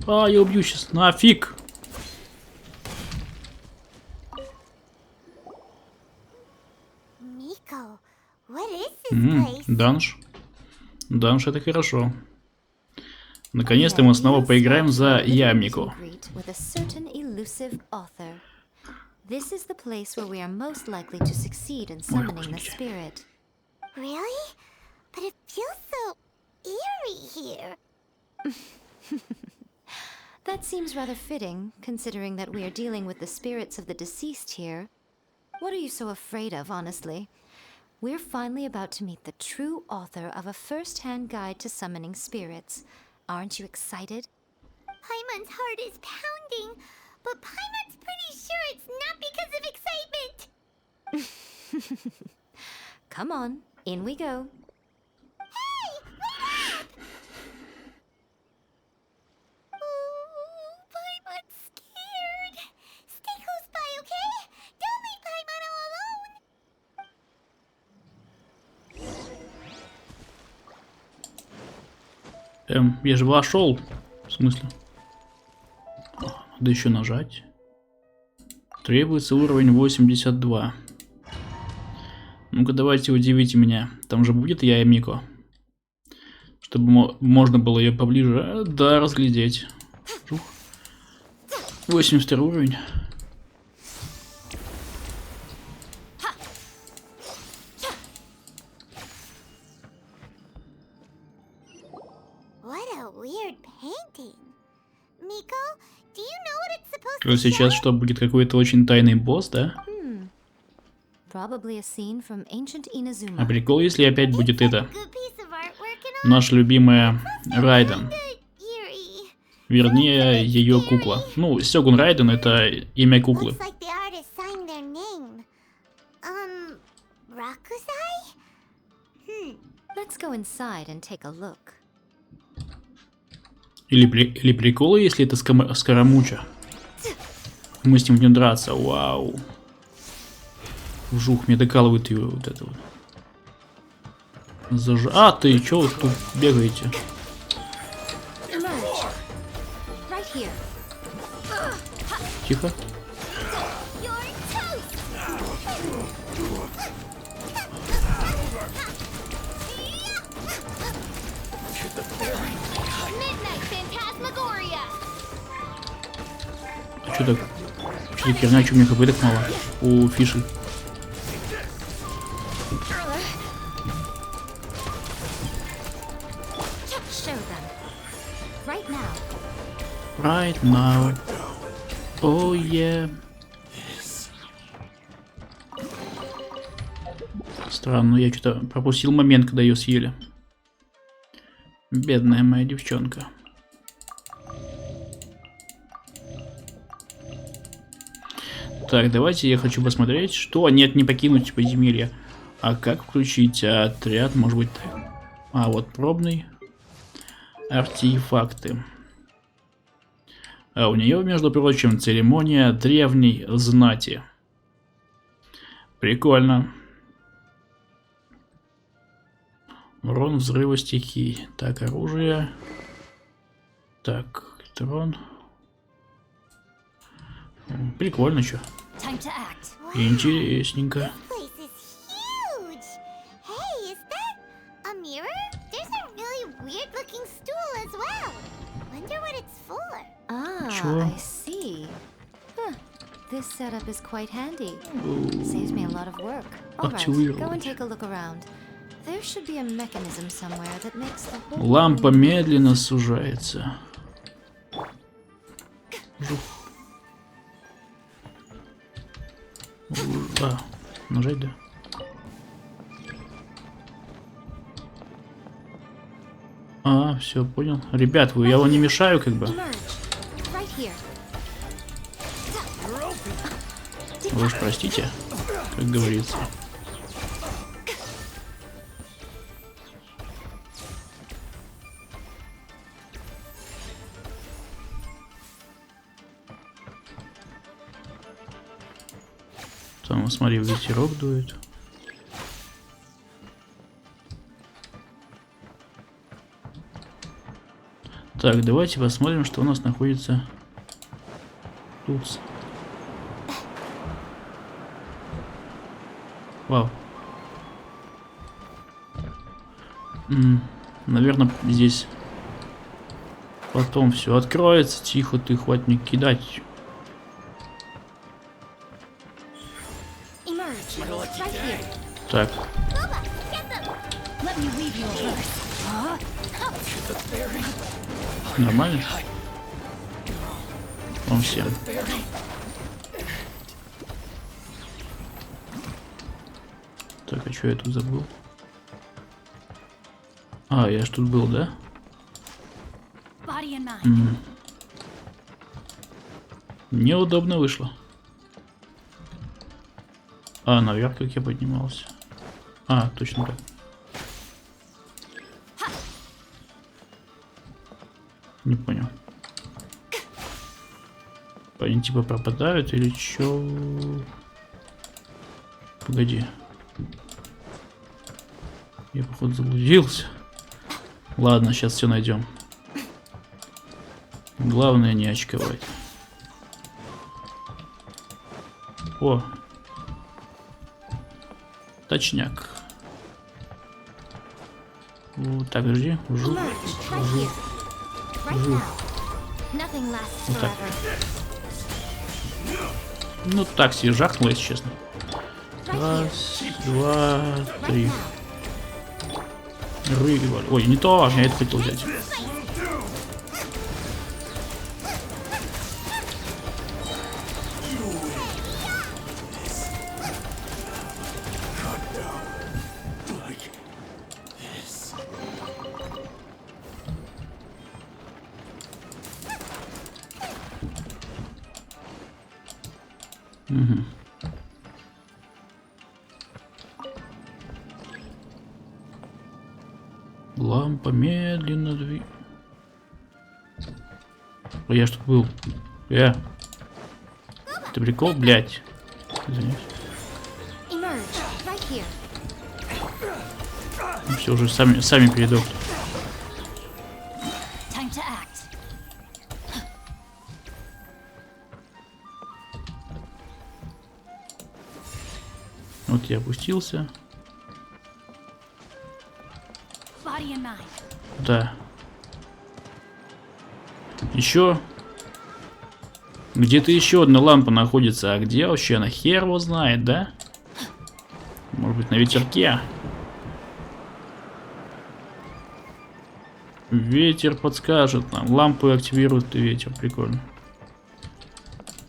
S1: А, я убью сейчас. Нафиг!
S4: Miko, what is this place?
S1: Данж. Данж, это хорошо. Наконец-то мы снова поиграем за Ямику.
S7: This is the place where we are most likely to succeed in summoning the spirit.
S4: Really? But it feels so eerie here.
S7: That seems rather fitting, considering that we are dealing with the spirits of the deceased here. What are you so afraid of, honestly? We're finally about to meet the true author of A First-Hand Guide to Summoning Spirits. Aren't you excited?
S4: Paimon's heart is pounding, but Paimon's pretty sure it's not because of excitement.
S7: Come on, in we go.
S4: Hey, wait up!
S1: Я же вошел. В смысле? Надо еще нажать. Требуется уровень 82. Ну-ка, давайте удивите меня. Там же будет я и Мико. Чтобы можно было ее поближе, да, разглядеть. 82 уровень. То сейчас что, будет какой-то очень тайный босс, да? А прикол, если опять будет это. Наша любимая Райден. Вернее, ее кукла. Ну, Сёгун Райден — это имя куклы. Или приколы, если это Скоромуча. Мы с ним будем драться. Вау. Вжух, мне докалывает ее вот это вот. А, ты чё тут бегаете? Тихо. Чё так? Чё за херня, чё мне хп так мало? У фиши. Right now. Oh yeah. Странно, я что-то пропустил момент, когда ее съели. Бедная моя девчонка. Так, давайте я хочу посмотреть, что... Нет, не покинуть подземелье. А как включить отряд? Может быть... А, вот пробный. Артефакты. А у нее, между прочим, церемония древней знати. Прикольно. Урон взрыва стихий. Так, оружие. Так, трон. Прикольно, чё. Интересненько.
S7: I see. This setup is quite handy. Saves me a lot of work. Alright, go and take a look around. There should be a mechanism somewhere that makes the whole...
S1: Лампа медленно сужается. А, нажать, да? А, все, понял. Ребят, я вам не мешаю, как бы. Вы уж простите, как говорится. Там, смотри, ветерок дует. Так, давайте посмотрим, что у нас находится тут. Вау. Наверное, здесь потом все откроется. Тихо, ты хватит мне кидать. Так. Нормально? Он всем. Так, а что я тут забыл? А, я ж тут был, да? Неудобно вышло. А, наверх как я поднимался. А, точно так. Не понял. Они типа пропадают или чё? Погоди. Я походу заблудился. Ладно, сейчас все найдем. Главное не очковать. О. Точняк. Вот так, жди. Жу. Жу. Жу. Вот так. Ну так себе жахнуло, если честно. Раз, два, три. Рыгивали. Ой, не то, я это хотел взять. Угу. Лампа медленно двиг. Я что был? Ты прикол, блядь. Извиняюсь. Ну, все уже сами передохли. Вот я опустился. Да. Еще. Где-то еще одна лампа находится. А где вообще она? Хер его знает, да? Может быть, на ветерке? Ветер подскажет нам. Лампы активируют и ветер. Прикольно.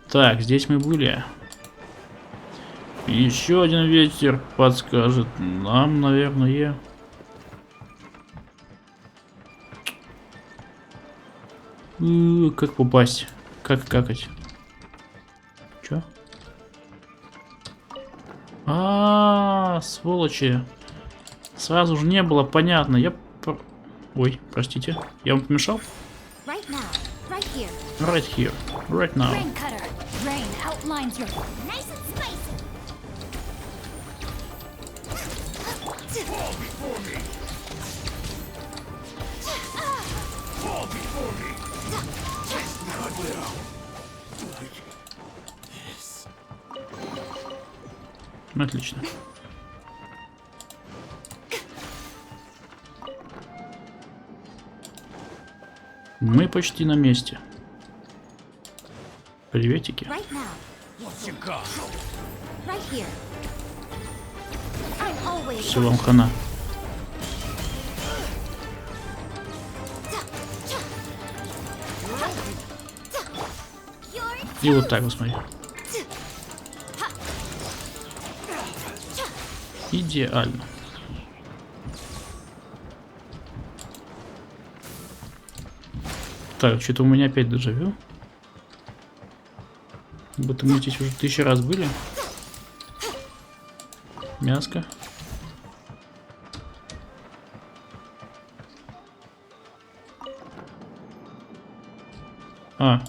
S1: Так, здесь мы были. Еще один ветер подскажет нам, наверное. Как попасть? Как какать? Чё? Сволочи. Сразу же не было понятно. Ой, простите. Я вам помешал? Right here. Right now. Отлично. Мы почти на месте. Приветики. Все, вам хана. И вот так вот смотри. Идеально. Так, что-то у меня опять дежавю. Будто мы здесь уже 1000 раз были. Мяско. Ага.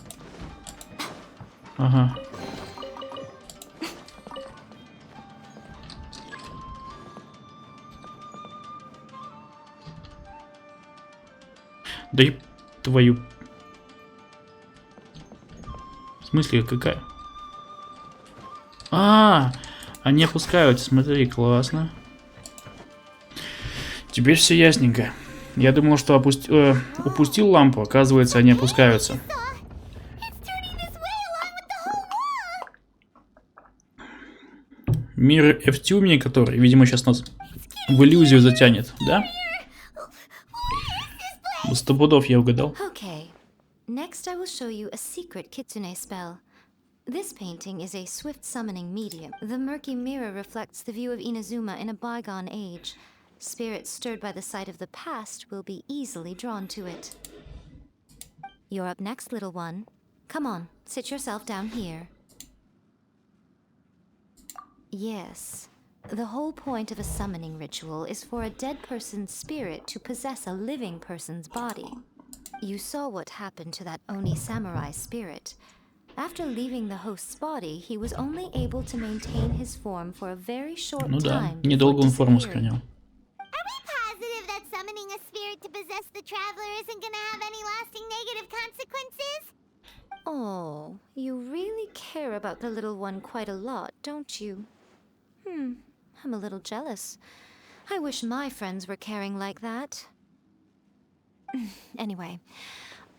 S1: Да и твою. В смысле, какая? Они опускаются, смотри, классно. Теперь все ясненько. Я думал, что упустил лампу, оказывается, они опускаются. Мир Эфтюмни, который, видимо, сейчас нас в иллюзию затянет, да? Сто пудов я угадал.
S7: Okay. Next I will show you a secret kitsune spell. This painting is a swift summoning medium. The murky mirror reflects the view of Inazuma in a bygone age. Spirits stirred by the sight of the past will be easily drawn to it. You're up next, little one. Come on, sit yourself down here. Yes. The whole point of a summoning ritual is for a dead person's spirit to possess a living person's body. You saw what happened to that Oni samurai spirit. After leaving the host's body, he was only able to maintain his form for a very short time.
S1: Недолго он форму сохранял.
S4: Are we positive that summoning a spirit to possess the traveler isn't gonna have any lasting negative consequences?
S7: Oh, you really care about the little one quite a lot, don't you? I'm a little jealous. I wish my friends were caring like that. Anyway,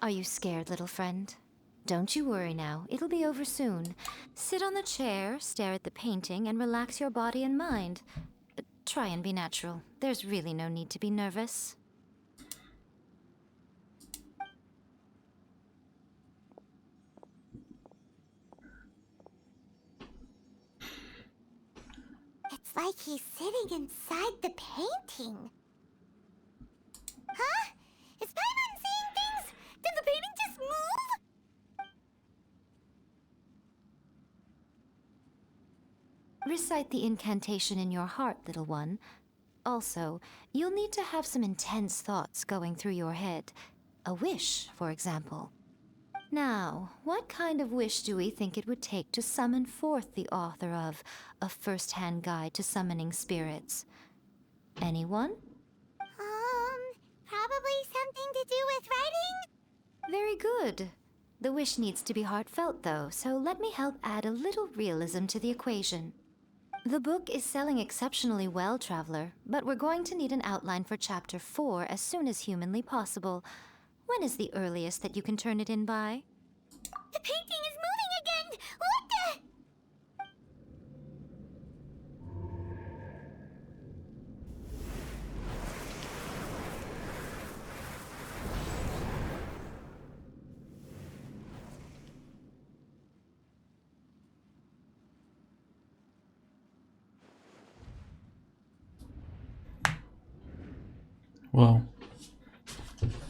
S7: are you scared, little friend? Don't you worry now, it'll be over soon. Sit on the chair, stare at the painting, and relax your body and mind. Try and be natural. There's really no need to be nervous.
S4: It's like he's sitting inside the painting. Huh? Is Paimon seeing things? Did the painting just move?
S7: Recite the incantation in your heart, little one. Also, you'll need to have some intense thoughts going through your head. A wish, for example. Now, what kind of wish do we think it would take to summon forth the author of A First-Hand Guide to Summoning Spirits? Anyone?
S4: Probably something to do with writing?
S7: Very good. The wish needs to be heartfelt, though, so let me help add a little realism to the equation. The book is selling exceptionally well, Traveler, but we're going to need an outline for Chapter 4 as soon as humanly possible. When is the earliest that you can turn it in by?
S4: The painting is moving again! What the?
S1: Вау.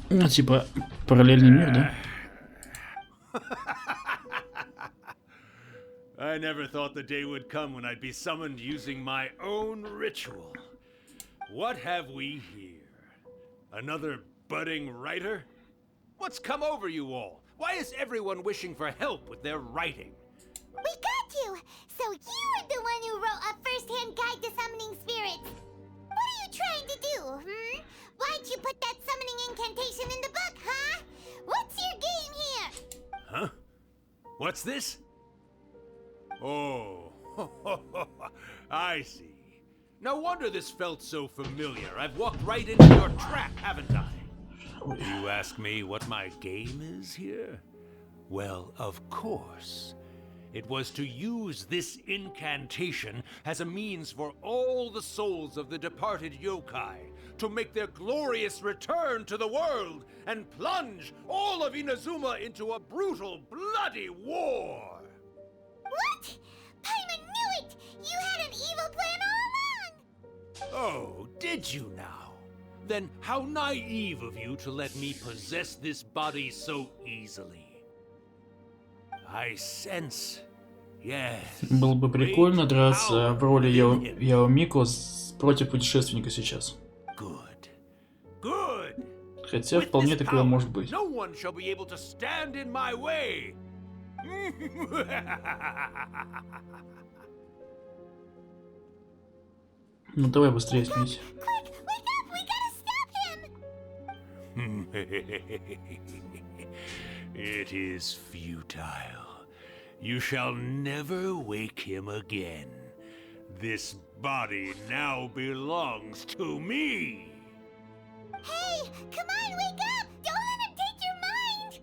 S1: Ну, типа, параллельный мир, да?
S13: I never thought the day would come when I'd be summoned using my own ritual. What have we here? Another budding writer? What's come over you all? Why is everyone wishing for help with their writing?
S4: We got you! So you are the one who wrote A First-Hand Guide to Summoning Spirits! What are you trying to do, Why'd you put that summoning incantation in the book, huh? What's your game here?
S13: Huh? What's this? Oh, I see. No wonder this felt so familiar. I've walked right into your trap, haven't I? You ask me what my game is here? Well, of course. It was to use this incantation as a means for all the souls of the departed yokai to make their glorious return to the world and plunge all of Inazuma into a brutal, bloody war!
S4: What? Paimon knew it! You had an evil plan all along!
S13: Oh, did you now? Then how naive of you to let me possess this body so easily. I sense, yes.
S1: Было бы прикольно драться в роли Яо Мико против путешественника сейчас.
S13: Good. Good.
S1: Хотя вполне такое может быть.
S13: No one shall be able to stand in my way.
S1: Ну давай быстрее смейся.
S4: Quick, wake up! We gotta stop him!
S13: It is futile. You shall never wake him again. This body now belongs to me.
S4: Hey, come on, wake up! Don't let him take your mind!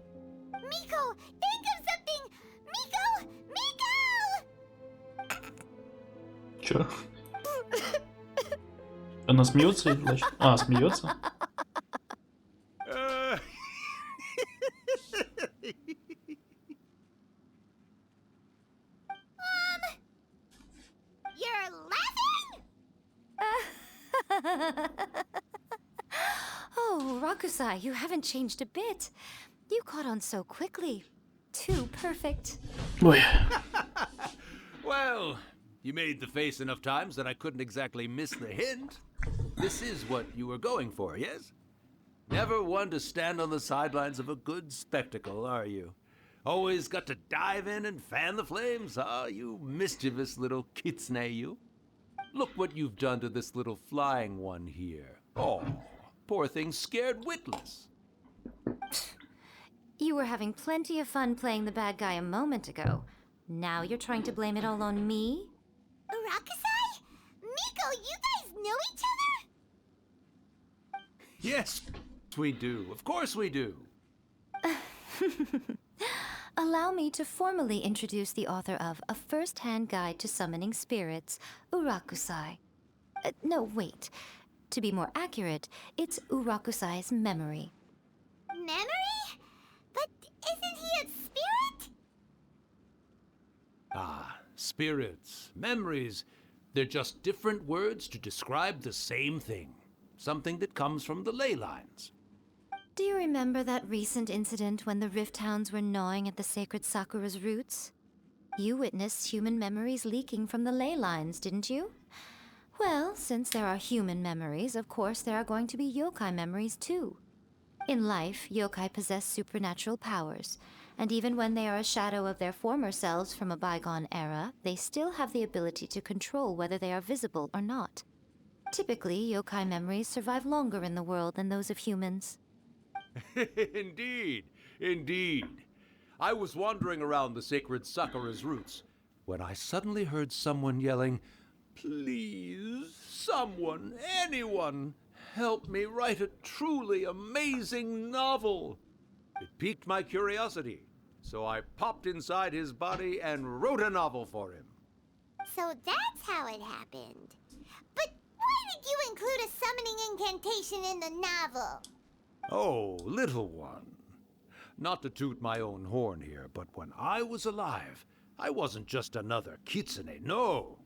S4: Miko, think of something! Miko! Miko!
S1: Чё? Она смеется или плачет? А, смеется?
S4: You're laughing?
S7: Oh, Rakusai, you haven't changed a bit. You caught on so quickly. Too perfect.
S1: Ой.
S13: Well, you made the face enough times that I couldn't exactly miss the hint. This is what you were going for, yes? Never one to stand on the sidelines of a good spectacle, are you? Always got to dive in and fan the flames, huh? You mischievous little kitsune, you. Look what you've done to this little flying one here. Oh, poor thing scared witless.
S7: You were having plenty of fun playing the bad guy a moment ago. Now you're trying to blame it all on me?
S4: Urakusai? Miko, you guys know each other?
S13: Yes, we do. Of course we do.
S7: Allow me to formally introduce the author of A First-Hand Guide to Summoning Spirits, Urakusai. No, wait. To be more accurate, it's Urakusai's memory.
S4: Memory? But isn't he a spirit?
S13: Ah, spirits, memories. They're just different words to describe the same thing. Something that comes from the ley lines.
S7: Do you remember that recent incident when the Rift Hounds were gnawing at the sacred Sakura's roots? You witnessed human memories leaking from the ley lines, didn't you? Well, since there are human memories, of course there are going to be yokai memories too. In life, yokai possess supernatural powers, and even when they are a shadow of their former selves from a bygone era, they still have the ability to control whether they are visible or not. Typically, yokai memories survive longer in the world than those of humans.
S13: Indeed, indeed. I was wandering around the sacred Sakura's roots when I suddenly heard someone yelling, "Please, someone, anyone, help me write a truly amazing novel." It piqued my curiosity, so I popped inside his body and wrote a novel for him.
S4: So that's how it happened. But why did you include a summoning incantation in the novel?
S13: Oh, little one. Not to toot my own horn here, but when I was alive, I wasn't just another kitsune, no.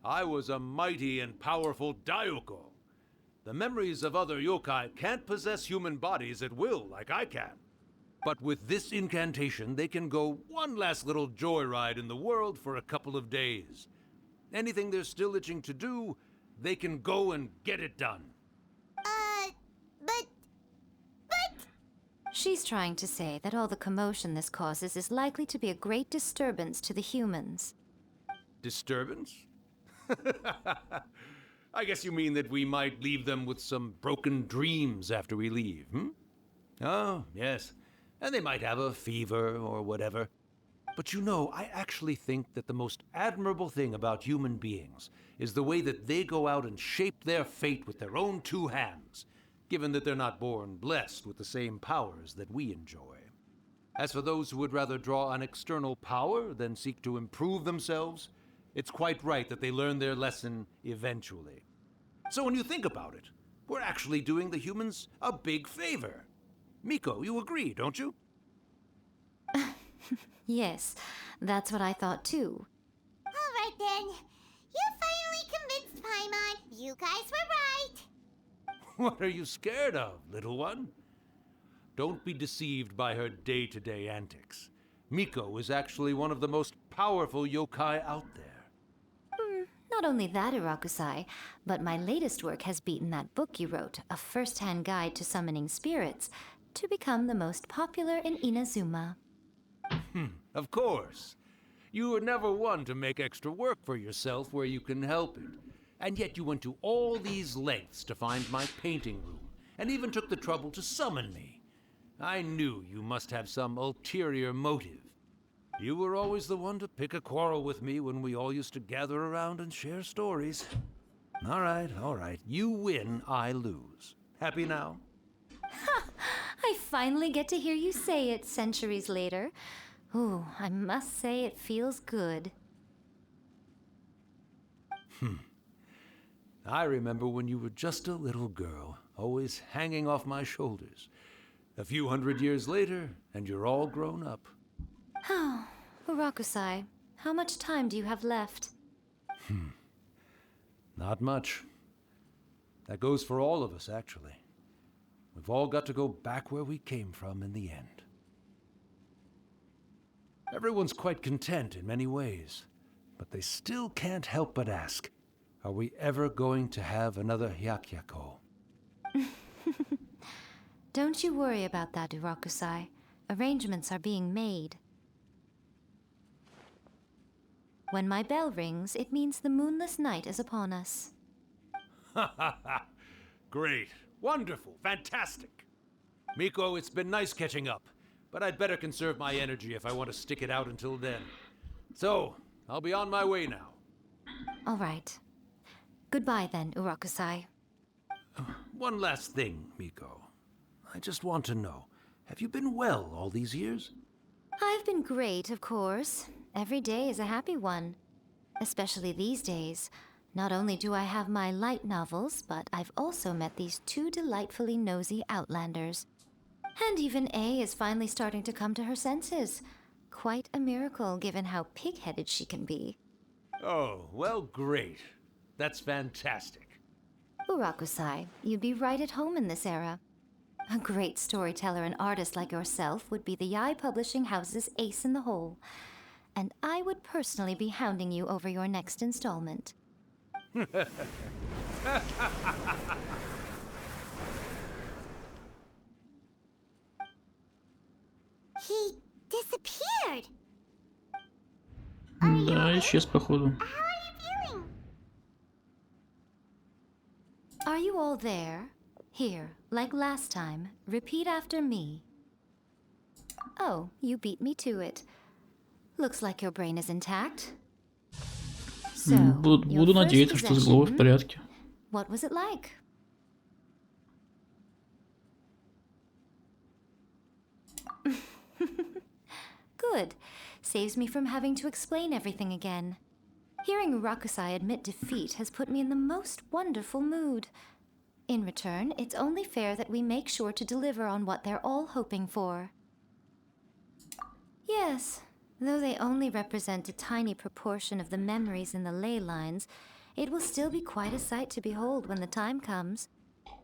S13: I was a mighty and powerful Daiyuko. The memories of other yokai can't possess human bodies at will like I can. But with this incantation, they can go one last little joyride in the world for a couple of days. Anything they're still itching to do, they can go and get it done.
S4: But...
S7: She's trying to say that all the commotion this causes is likely to be a great disturbance to the humans.
S13: Disturbance? I guess you mean that we might leave them with some broken dreams after we leave, hmm? Oh, yes. And they might have a fever or whatever. But you know, I actually think that the most admirable thing about human beings is the way that they go out and shape their fate with their own two hands, given that they're not born blessed with the same powers that we enjoy. As for those who would rather draw on external power than seek to improve themselves, it's quite right that they learn their lesson eventually. So when you think about it, we're actually doing the humans a big favor. Miko, you agree, don't you?
S7: Yes, that's what I thought too.
S4: All right then. You finally convinced Paimon. You guys were right.
S13: What are you scared of, little one? Don't be deceived by her day-to-day antics. Miko is actually one of the most powerful yokai out there.
S7: Not only that, Urakusai, but my latest work has beaten that book you wrote, A First-Hand Guide to Summoning Spirits, to become the most popular in Inazuma.
S13: Of course. You were never one to make extra work for yourself where you can help it. And yet you went to all these lengths to find my painting room, and even took the trouble to summon me. I knew you must have some ulterior motive. You were always the one to pick a quarrel with me when we all used to gather around and share stories. All right. You win, I lose. Happy now?
S7: Ha! I finally get to hear you say it centuries later. Ooh, I must say it feels good.
S13: I remember when you were just a little girl, always hanging off my shoulders. A few hundred years later, and you're all grown up.
S7: Oh, Urakusai, how much time do you have left?
S13: Not much. That goes for all of us, actually. We've all got to go back where we came from in the end. Everyone's quite content in many ways, but they still can't help but ask, are we ever going to have another Hyakyako?
S7: Don't you worry about that, Urakusai. Arrangements are being made. When my bell rings, it means the moonless night is upon us.
S13: Great. Wonderful. Fantastic. Miko, it's been nice catching up. but I'd better conserve my energy if I want to stick it out until then. So, I'll be on my way now.
S7: All right. Goodbye then, Urakusai.
S13: One last thing, Miko. I just want to know, have you been well all these years?
S7: I've been great, of course. Every day is a happy one. Especially these days. Not only do I have my light novels, but I've also met these two delightfully nosy outlanders. And even A is finally starting to come to her senses. Quite a miracle, given how pig-headed she can be.
S13: Oh, well, great. That's fantastic.
S7: Urakusai, you'd be right at home in this era. A great storyteller and artist like yourself would be the Yae Publishing House's ace in the hole. And I would personally be hounding you over your next installment.
S4: He disappeared.
S1: Да, исчез походу.
S4: How are you feeling?
S7: Are you all there? Here, like last time, repeat after me. Oh, you beat me to it. Looks like your brain is intact. So, your
S1: Буду
S7: first
S1: надеяться, что с головой в
S7: possession,
S1: порядке.
S7: what was it like? Good. Saves me from having to explain everything again. Hearing Rakusai admit defeat has put me in the most wonderful mood. In return, it's only fair that we make sure to deliver on what they're all hoping for. Yes, though they only represent a tiny proportion of the memories in the ley lines, it will still be quite a sight to behold when the time comes.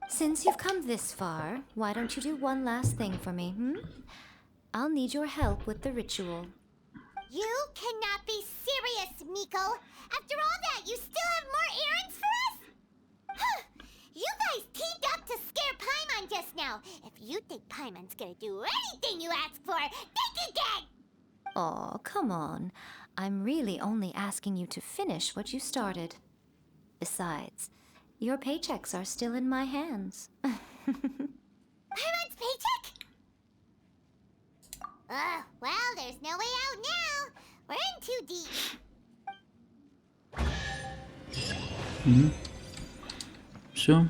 S7: Since you've come this far, why don't you do one last thing for me, I'll need your help with the ritual.
S4: You cannot be serious, Miko. After all that, you still have more errands for us? You guys teamed up to scare Paimon just now. If you think Paimon's gonna do anything you ask for, think again!
S7: Aw, come on. I'm really only asking you to finish what you started. Besides, your paychecks are still in my hands.
S4: Paimon's paycheck? Well, there's no way out now. We're in too deep.
S1: Все.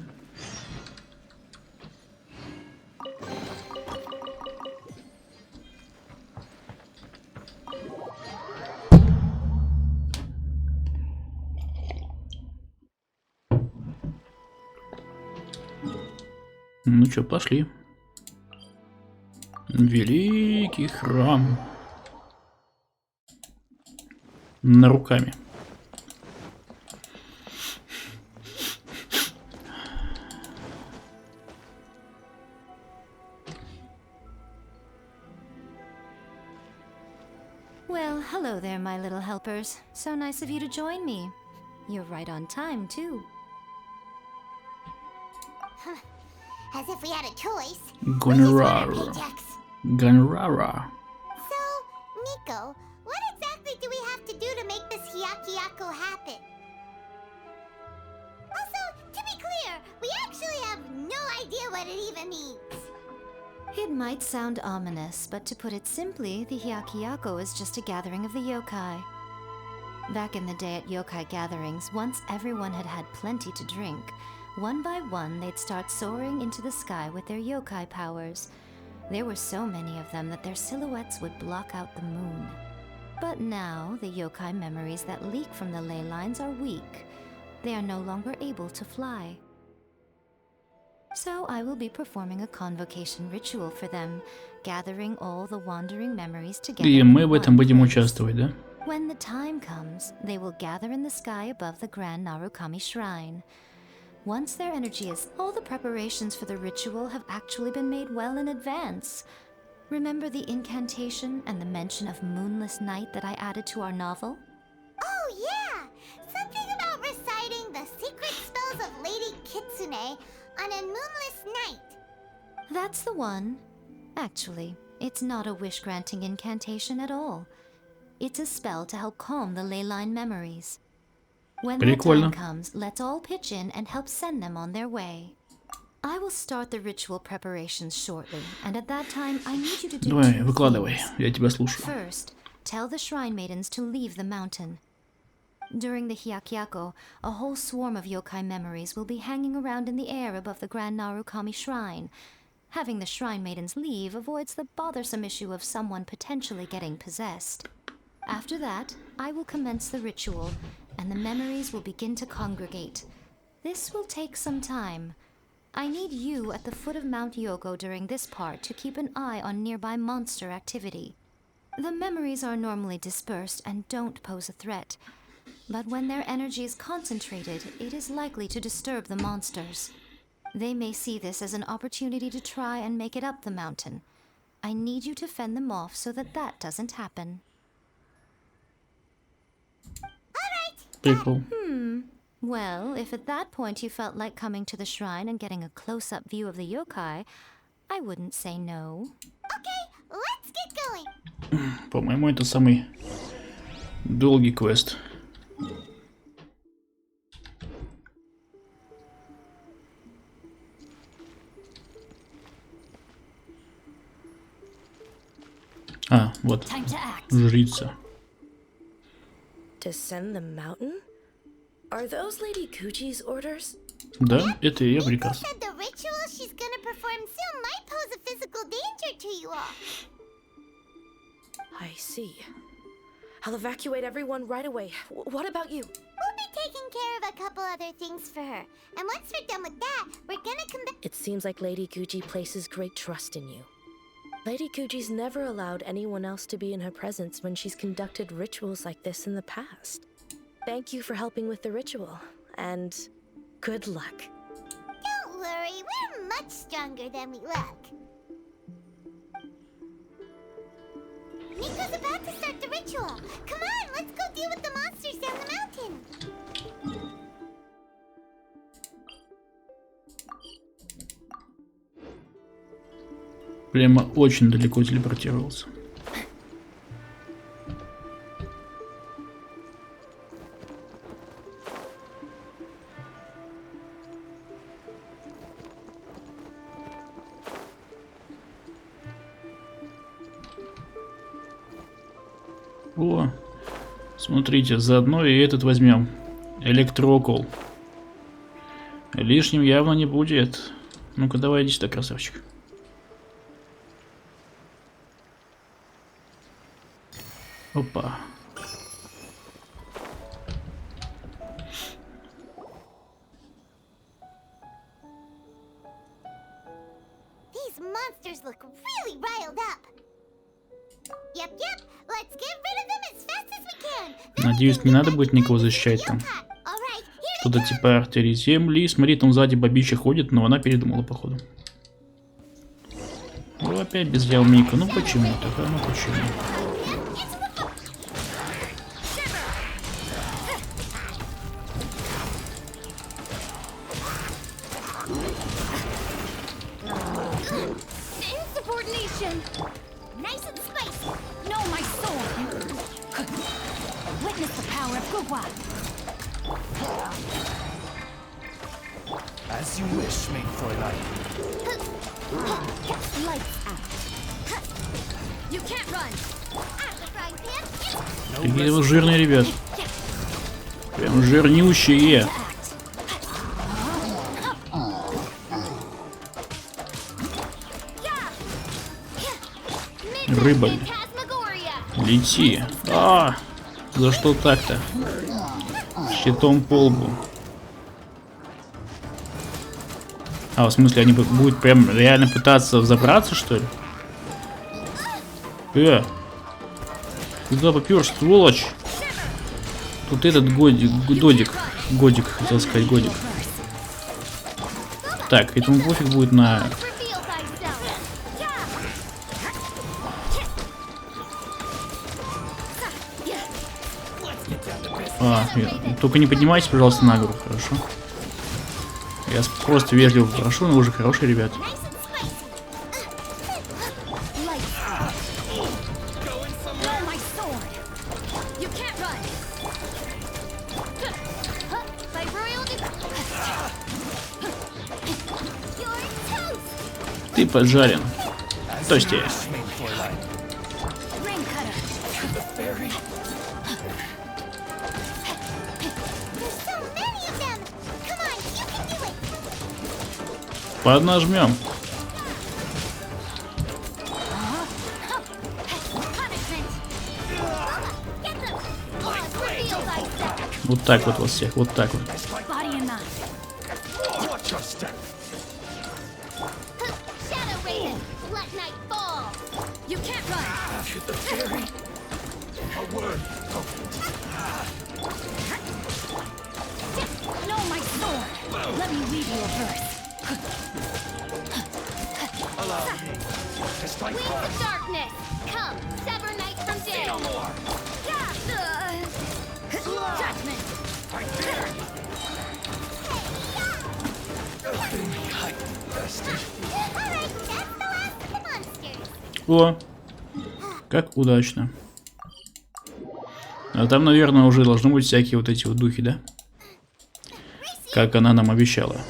S1: Ну что, пошли. Великий храм. Наруками.
S7: Well, hello there, my little helpers. So nice of you to join me. You're right on time, too.
S4: As if we had a choice.
S1: Gonrara. Gonrara.
S4: So, Miko, what exactly do we have to do to make this Hyakuyaku happen? Also, to be clear, we actually have no idea what it even means.
S7: It might sound ominous, but to put it simply, the Hyakuyaku is just a gathering of the yokai. Back in the day at yokai gatherings, once everyone had had plenty to drink, one by one they'd start soaring into the sky with their yokai powers. There were so many of them that their silhouettes would block out the moon. But now, the yokai memories that leak from the ley lines are weak. They are no longer able to fly. So I will be performing a convocation ritual for them, gathering all the wandering memories together.
S1: И мы в этом будем участвовать, да?
S7: When the time comes, they will gather in the sky above the grand Narukami shrine. Once their energy is, all the preparations for the ritual have actually been made well in advance. Remember the incantation and the mention of moonless night that I added to our novel?
S4: Oh yeah! Something about reciting the secret spells of Lady Kitsune on a moonless night.
S7: That's the one. Actually, it's not a wish-granting incantation at all. It's a spell to help calm the ley line memories. When that time comes, let's all pitch in and help send them on their way. I will start the ritual preparations shortly, and at that time I need you to do
S1: Давай,
S7: two
S1: выкладывай,
S7: things.
S1: я тебя слушаю.
S7: First, tell the shrine maidens to leave the mountain. During the Hyakyako, a whole swarm of yokai memories will be hanging around in the air above the Grand Narukami Shrine. Having the shrine maidens leave avoids the bothersome issue of someone potentially getting possessed. After that, I will commence the ritual, and the memories will begin to congregate. This will take some time. I need you at the foot of Mount Yogo during this part to keep an eye on nearby monster activity. The memories are normally dispersed and don't pose a threat, but when their energy is concentrated, it is likely to disturb the monsters. They may see this as an opportunity to try and make it up the mountain. I need you to fend them off so that that doesn't happen.
S1: Прикол.
S7: Well, if at that point you felt like coming to the shrine and getting a close-up view of the yokai, I wouldn't say no.
S4: Okay, let's get going.
S1: По-моему, это самый долгий квест. А, вот. Жрица.
S14: Descend the mountain? Are those Lady Kuchi's orders?
S1: Да, это ее приказ.
S4: Said the ritual she's gonna perform soon might pose a physical danger to you all.
S14: I see. I'll evacuate everyone right away. What about you?
S4: We'll be taking care of a couple other things for her. And once we're done with that, we're gonna come back.
S14: It seems like Lady Kuchi places great trust in you. Lady Kuchi's never allowed anyone else to be in her presence when she's conducted rituals like this in the past. Thank you for helping with the ritual, and good luck.
S4: Don't worry, we're much stronger than we look. Nico's about to start the ritual. Come on, let's go deal with the monsters down the mountain.
S1: Прямо очень далеко телепортировался. О, смотрите, заодно и этот возьмем. Электрокол. Лишним явно не будет. Ну-ка, давай иди сюда, красавчик. Опа.
S4: These monsters look really riled up. Yep, let's get rid of them as fast as we can.
S1: Надеюсь, не надо будет никого защищать там. Что-то типа артерии земли. Смотри, там сзади бабища ходит, но она передумала, походу. Ну, опять без Ялмика. Ну почему так? Ну почему?
S4: Insubordination. Nice and spicy. No, my sword. Witness the power of Gugwa.
S10: As you wish, mate Fräulein.
S4: Lights out. You can't run. Out the frying pan.
S1: Какие вы жирные, ребят. Прям жирнющие. Рыба. Лети. А, за что так-то? Щитом по лбу. А, в смысле, они будут прям реально пытаться взобраться, что ли? Куда попёр, сволочь? Тут этот годик, хотел сказать, годик. Так, этому пофиг будет на... Только не поднимайтесь, пожалуйста, на гору, хорошо? Я просто вежливо прошу, но уже хорошие ребята. Ты поджарен. Тости. Поднажмем. Вот так вот вас всех, вот так вот. О, как удачно. А там, наверное, уже должны быть всякие вот эти вот духи, да? Как она нам обещала.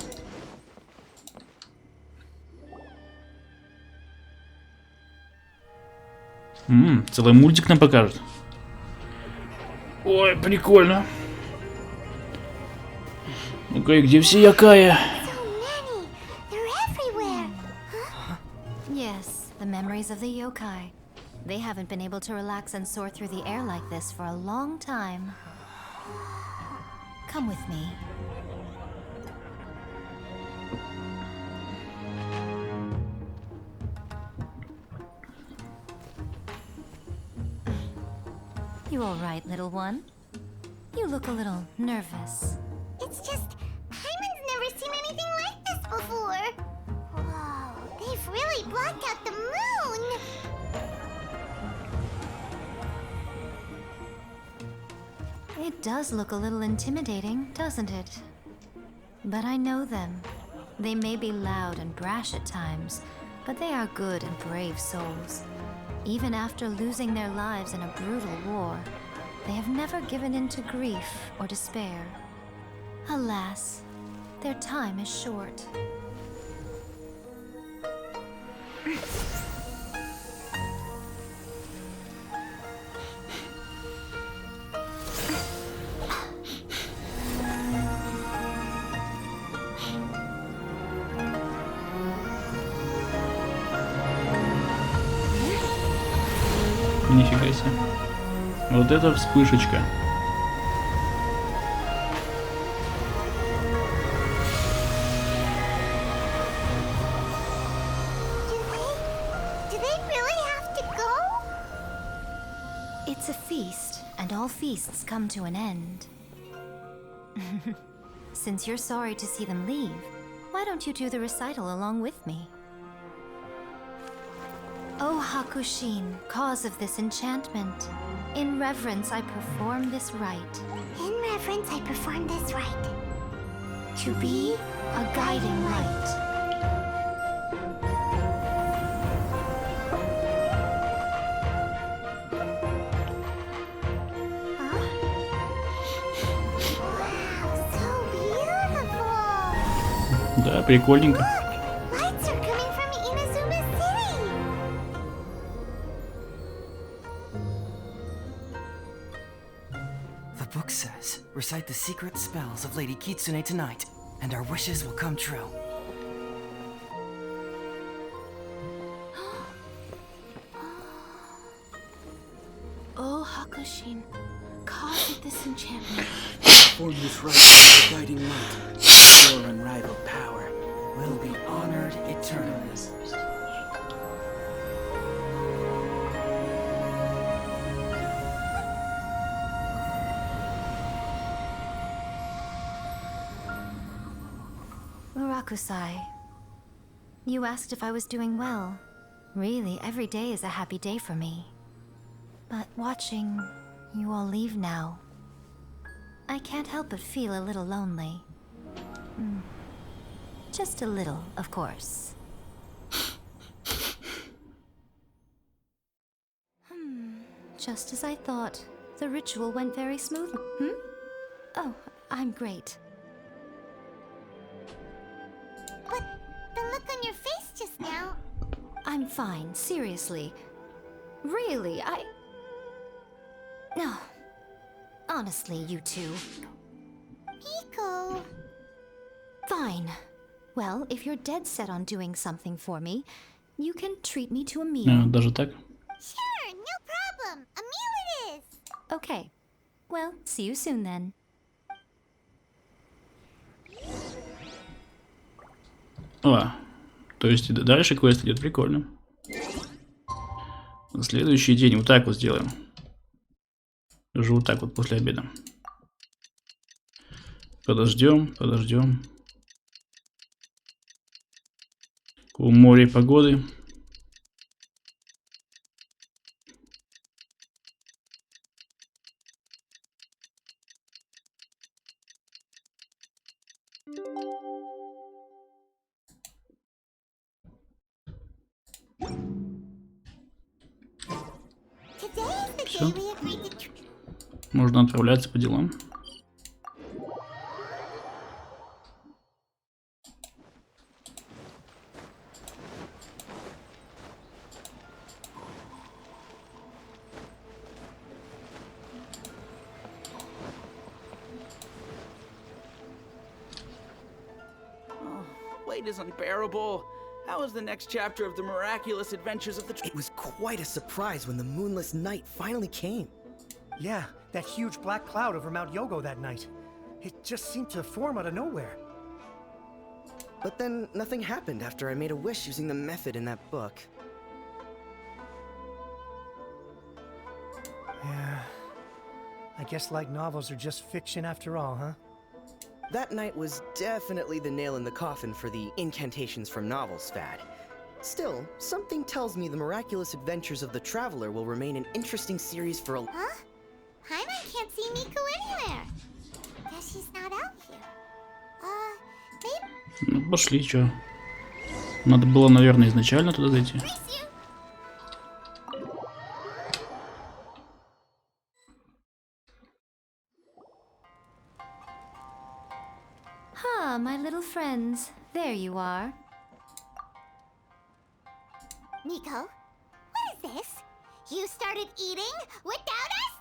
S1: Целый мультик нам покажет. Ой, прикольно. Ну-ка, и где все якая?
S7: Yes, the memories of the yokai. They haven't been able to relax and soar through the air like this for a long time. Come with me. You all right, little one? You look a little nervous.
S4: It's just, Hyman's never seen anything like this before. Whoa, they've really blocked out the moon.
S7: It does look a little intimidating, doesn't it? But I know them. They may be loud and brash at times, but they are good and brave souls. Even after losing their lives in a brutal war, they have never given in to grief or despair. Alas, their time is short.
S1: Нифига себе. Вот это вспышечка.
S4: Do they really have to go?
S7: It's a feast, and all feasts come to an end. Since you're sorry to see them leave, why don't you do the recital along with me? O Hakushin, cause of this enchantment, in reverence I perform this rite.
S4: In reverence, I perform this rite.
S7: To be a guiding light.
S1: Да, прикольненько.
S4: Lights are coming from Inazuma City.
S2: The book says, recite the secret spells of Lady Kitsune tonight, and our wishes will come true.
S14: Oh, Hakushin, cause of this enchantment.
S12: Perform this rite as a guiding light. Your unrivaled power
S2: Will be honored eternally.
S7: Murakusai, you asked if I was doing well. Really, every day is a happy day for me. But watching you all leave now, I can't help but feel a little lonely. Just a little, of course. Just as I thought. The ritual went very smoothly. Oh, I'm great.
S4: But the look on your face just now.
S7: I'm fine, seriously. Really, No. Honestly, you two.
S4: Miko.
S7: Fine. Well, if you're dead set on doing something for me, you can treat me to a meal.
S1: Даже так?
S4: Sure, no problem. A meal it is.
S7: Okay. Well, see you soon then.
S1: О, то есть дальше квест идет, прикольно. На следующий день вот так вот сделаем. Уже вот так вот после обеда. Подождем. У моря погоды. Все. Можно отправляться по делам.
S10: Wait is unbearable. How is the next chapter of the miraculous adventures of the...
S2: It was quite a surprise when the moonless night finally came.
S9: Yeah, that huge black cloud over Mount Yogo that night. It just seemed to form out of nowhere.
S2: But then nothing happened after I made a wish using the method in that book.
S9: Yeah. I guess light novels are just fiction after all, huh?
S2: That night was definitely the nail in the coffin for the incantations from novels fad. Still, something tells me the miraculous adventures of the traveler will remain an interesting series for a...
S4: Huh? Paimon can't see Miko anywhere. Guess she's not out here. Maybe...
S1: Ну, пошли, чё. Надо было, наверное, изначально туда зайти.
S7: Ah, my little friends. There you are.
S4: Miko, what is this? You started eating without us?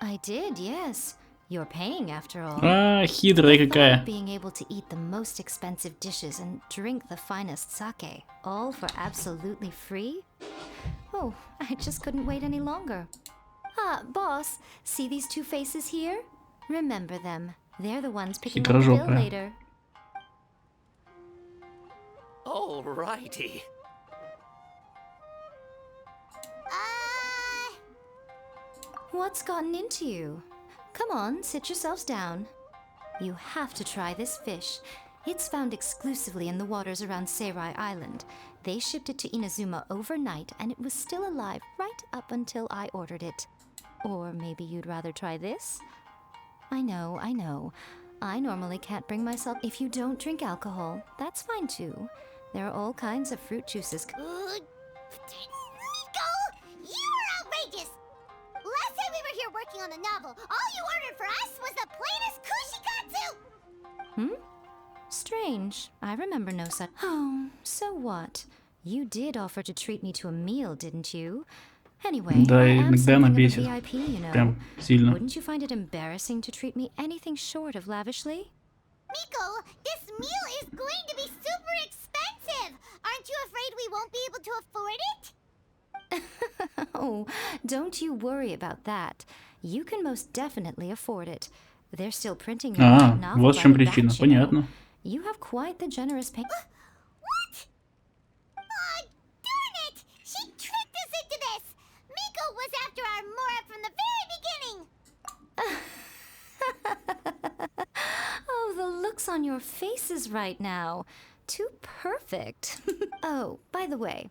S7: I did, yes. You're paying after all.
S1: А, хитрая какая.
S7: Being able to eat the most expensive dishes and drink the finest sake, all for absolutely free? Oh, I just couldn't wait any longer. Ah, boss, see these two faces here? Remember them. They're the ones picking up the bill later.
S6: Alrighty.
S7: What's gotten into you? Come on, sit yourselves down. You have to try this fish. It's found exclusively in the waters around Seirai Island. They shipped it to Inazuma overnight, and it was still alive right up until I ordered it. Or maybe you'd rather try this? I know. I normally can't bring myself. If you don't drink alcohol, that's fine too. There are all kinds of fruit juices.
S4: Miko, you are outrageous! Last time we were here working on the novel, all you ordered for us was the plainest kushikatsu!
S7: Strange. I remember no such. Oh, so what? You did offer to treat me to a meal, didn't you? Anyway,
S1: Да,
S7: I am
S1: иногда она
S7: something of a
S1: бесит.
S7: VIP, you know.
S1: Прям сильно.
S7: Wouldn't you find it embarrassing to treat me anything short of lavishly?
S4: Miko, this meal is going to be super expensive! Aren't you afraid we won't be able to afford it?
S7: Oh, don't you worry about that. You can most definitely afford it. They're still printing your
S1: А,
S7: novel
S1: вот в
S7: by
S1: чем
S7: the
S1: причина,
S7: batch, you know.
S1: понятно.
S7: You have quite the generous pay.
S4: What? Oh, darn it! She tricked us into this! Miko was after our Mora from the very beginning!
S7: Oh, the looks on your faces right now. Too perfect. Oh, by the way,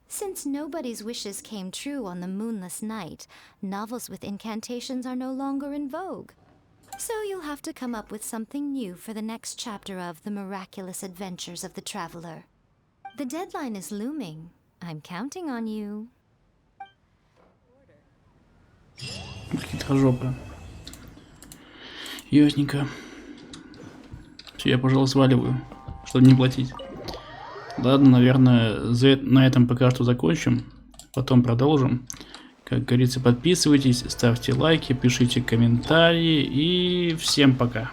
S7: since nobody's wishes came true on the moonless night, novels with incantations are no longer in vogue. So you'll have to come up with something new for the next chapter of The Miraculous Adventures of the Traveler. The deadline is looming. I'm counting on you.
S1: Хитрожопая. Ясненько. Все, я, пожалуй, сваливаю. чтобы не платить. Ладно, наверное, на этом пока что закончим. Потом продолжим. Как говорится, подписывайтесь, ставьте лайки, пишите комментарии и всем пока.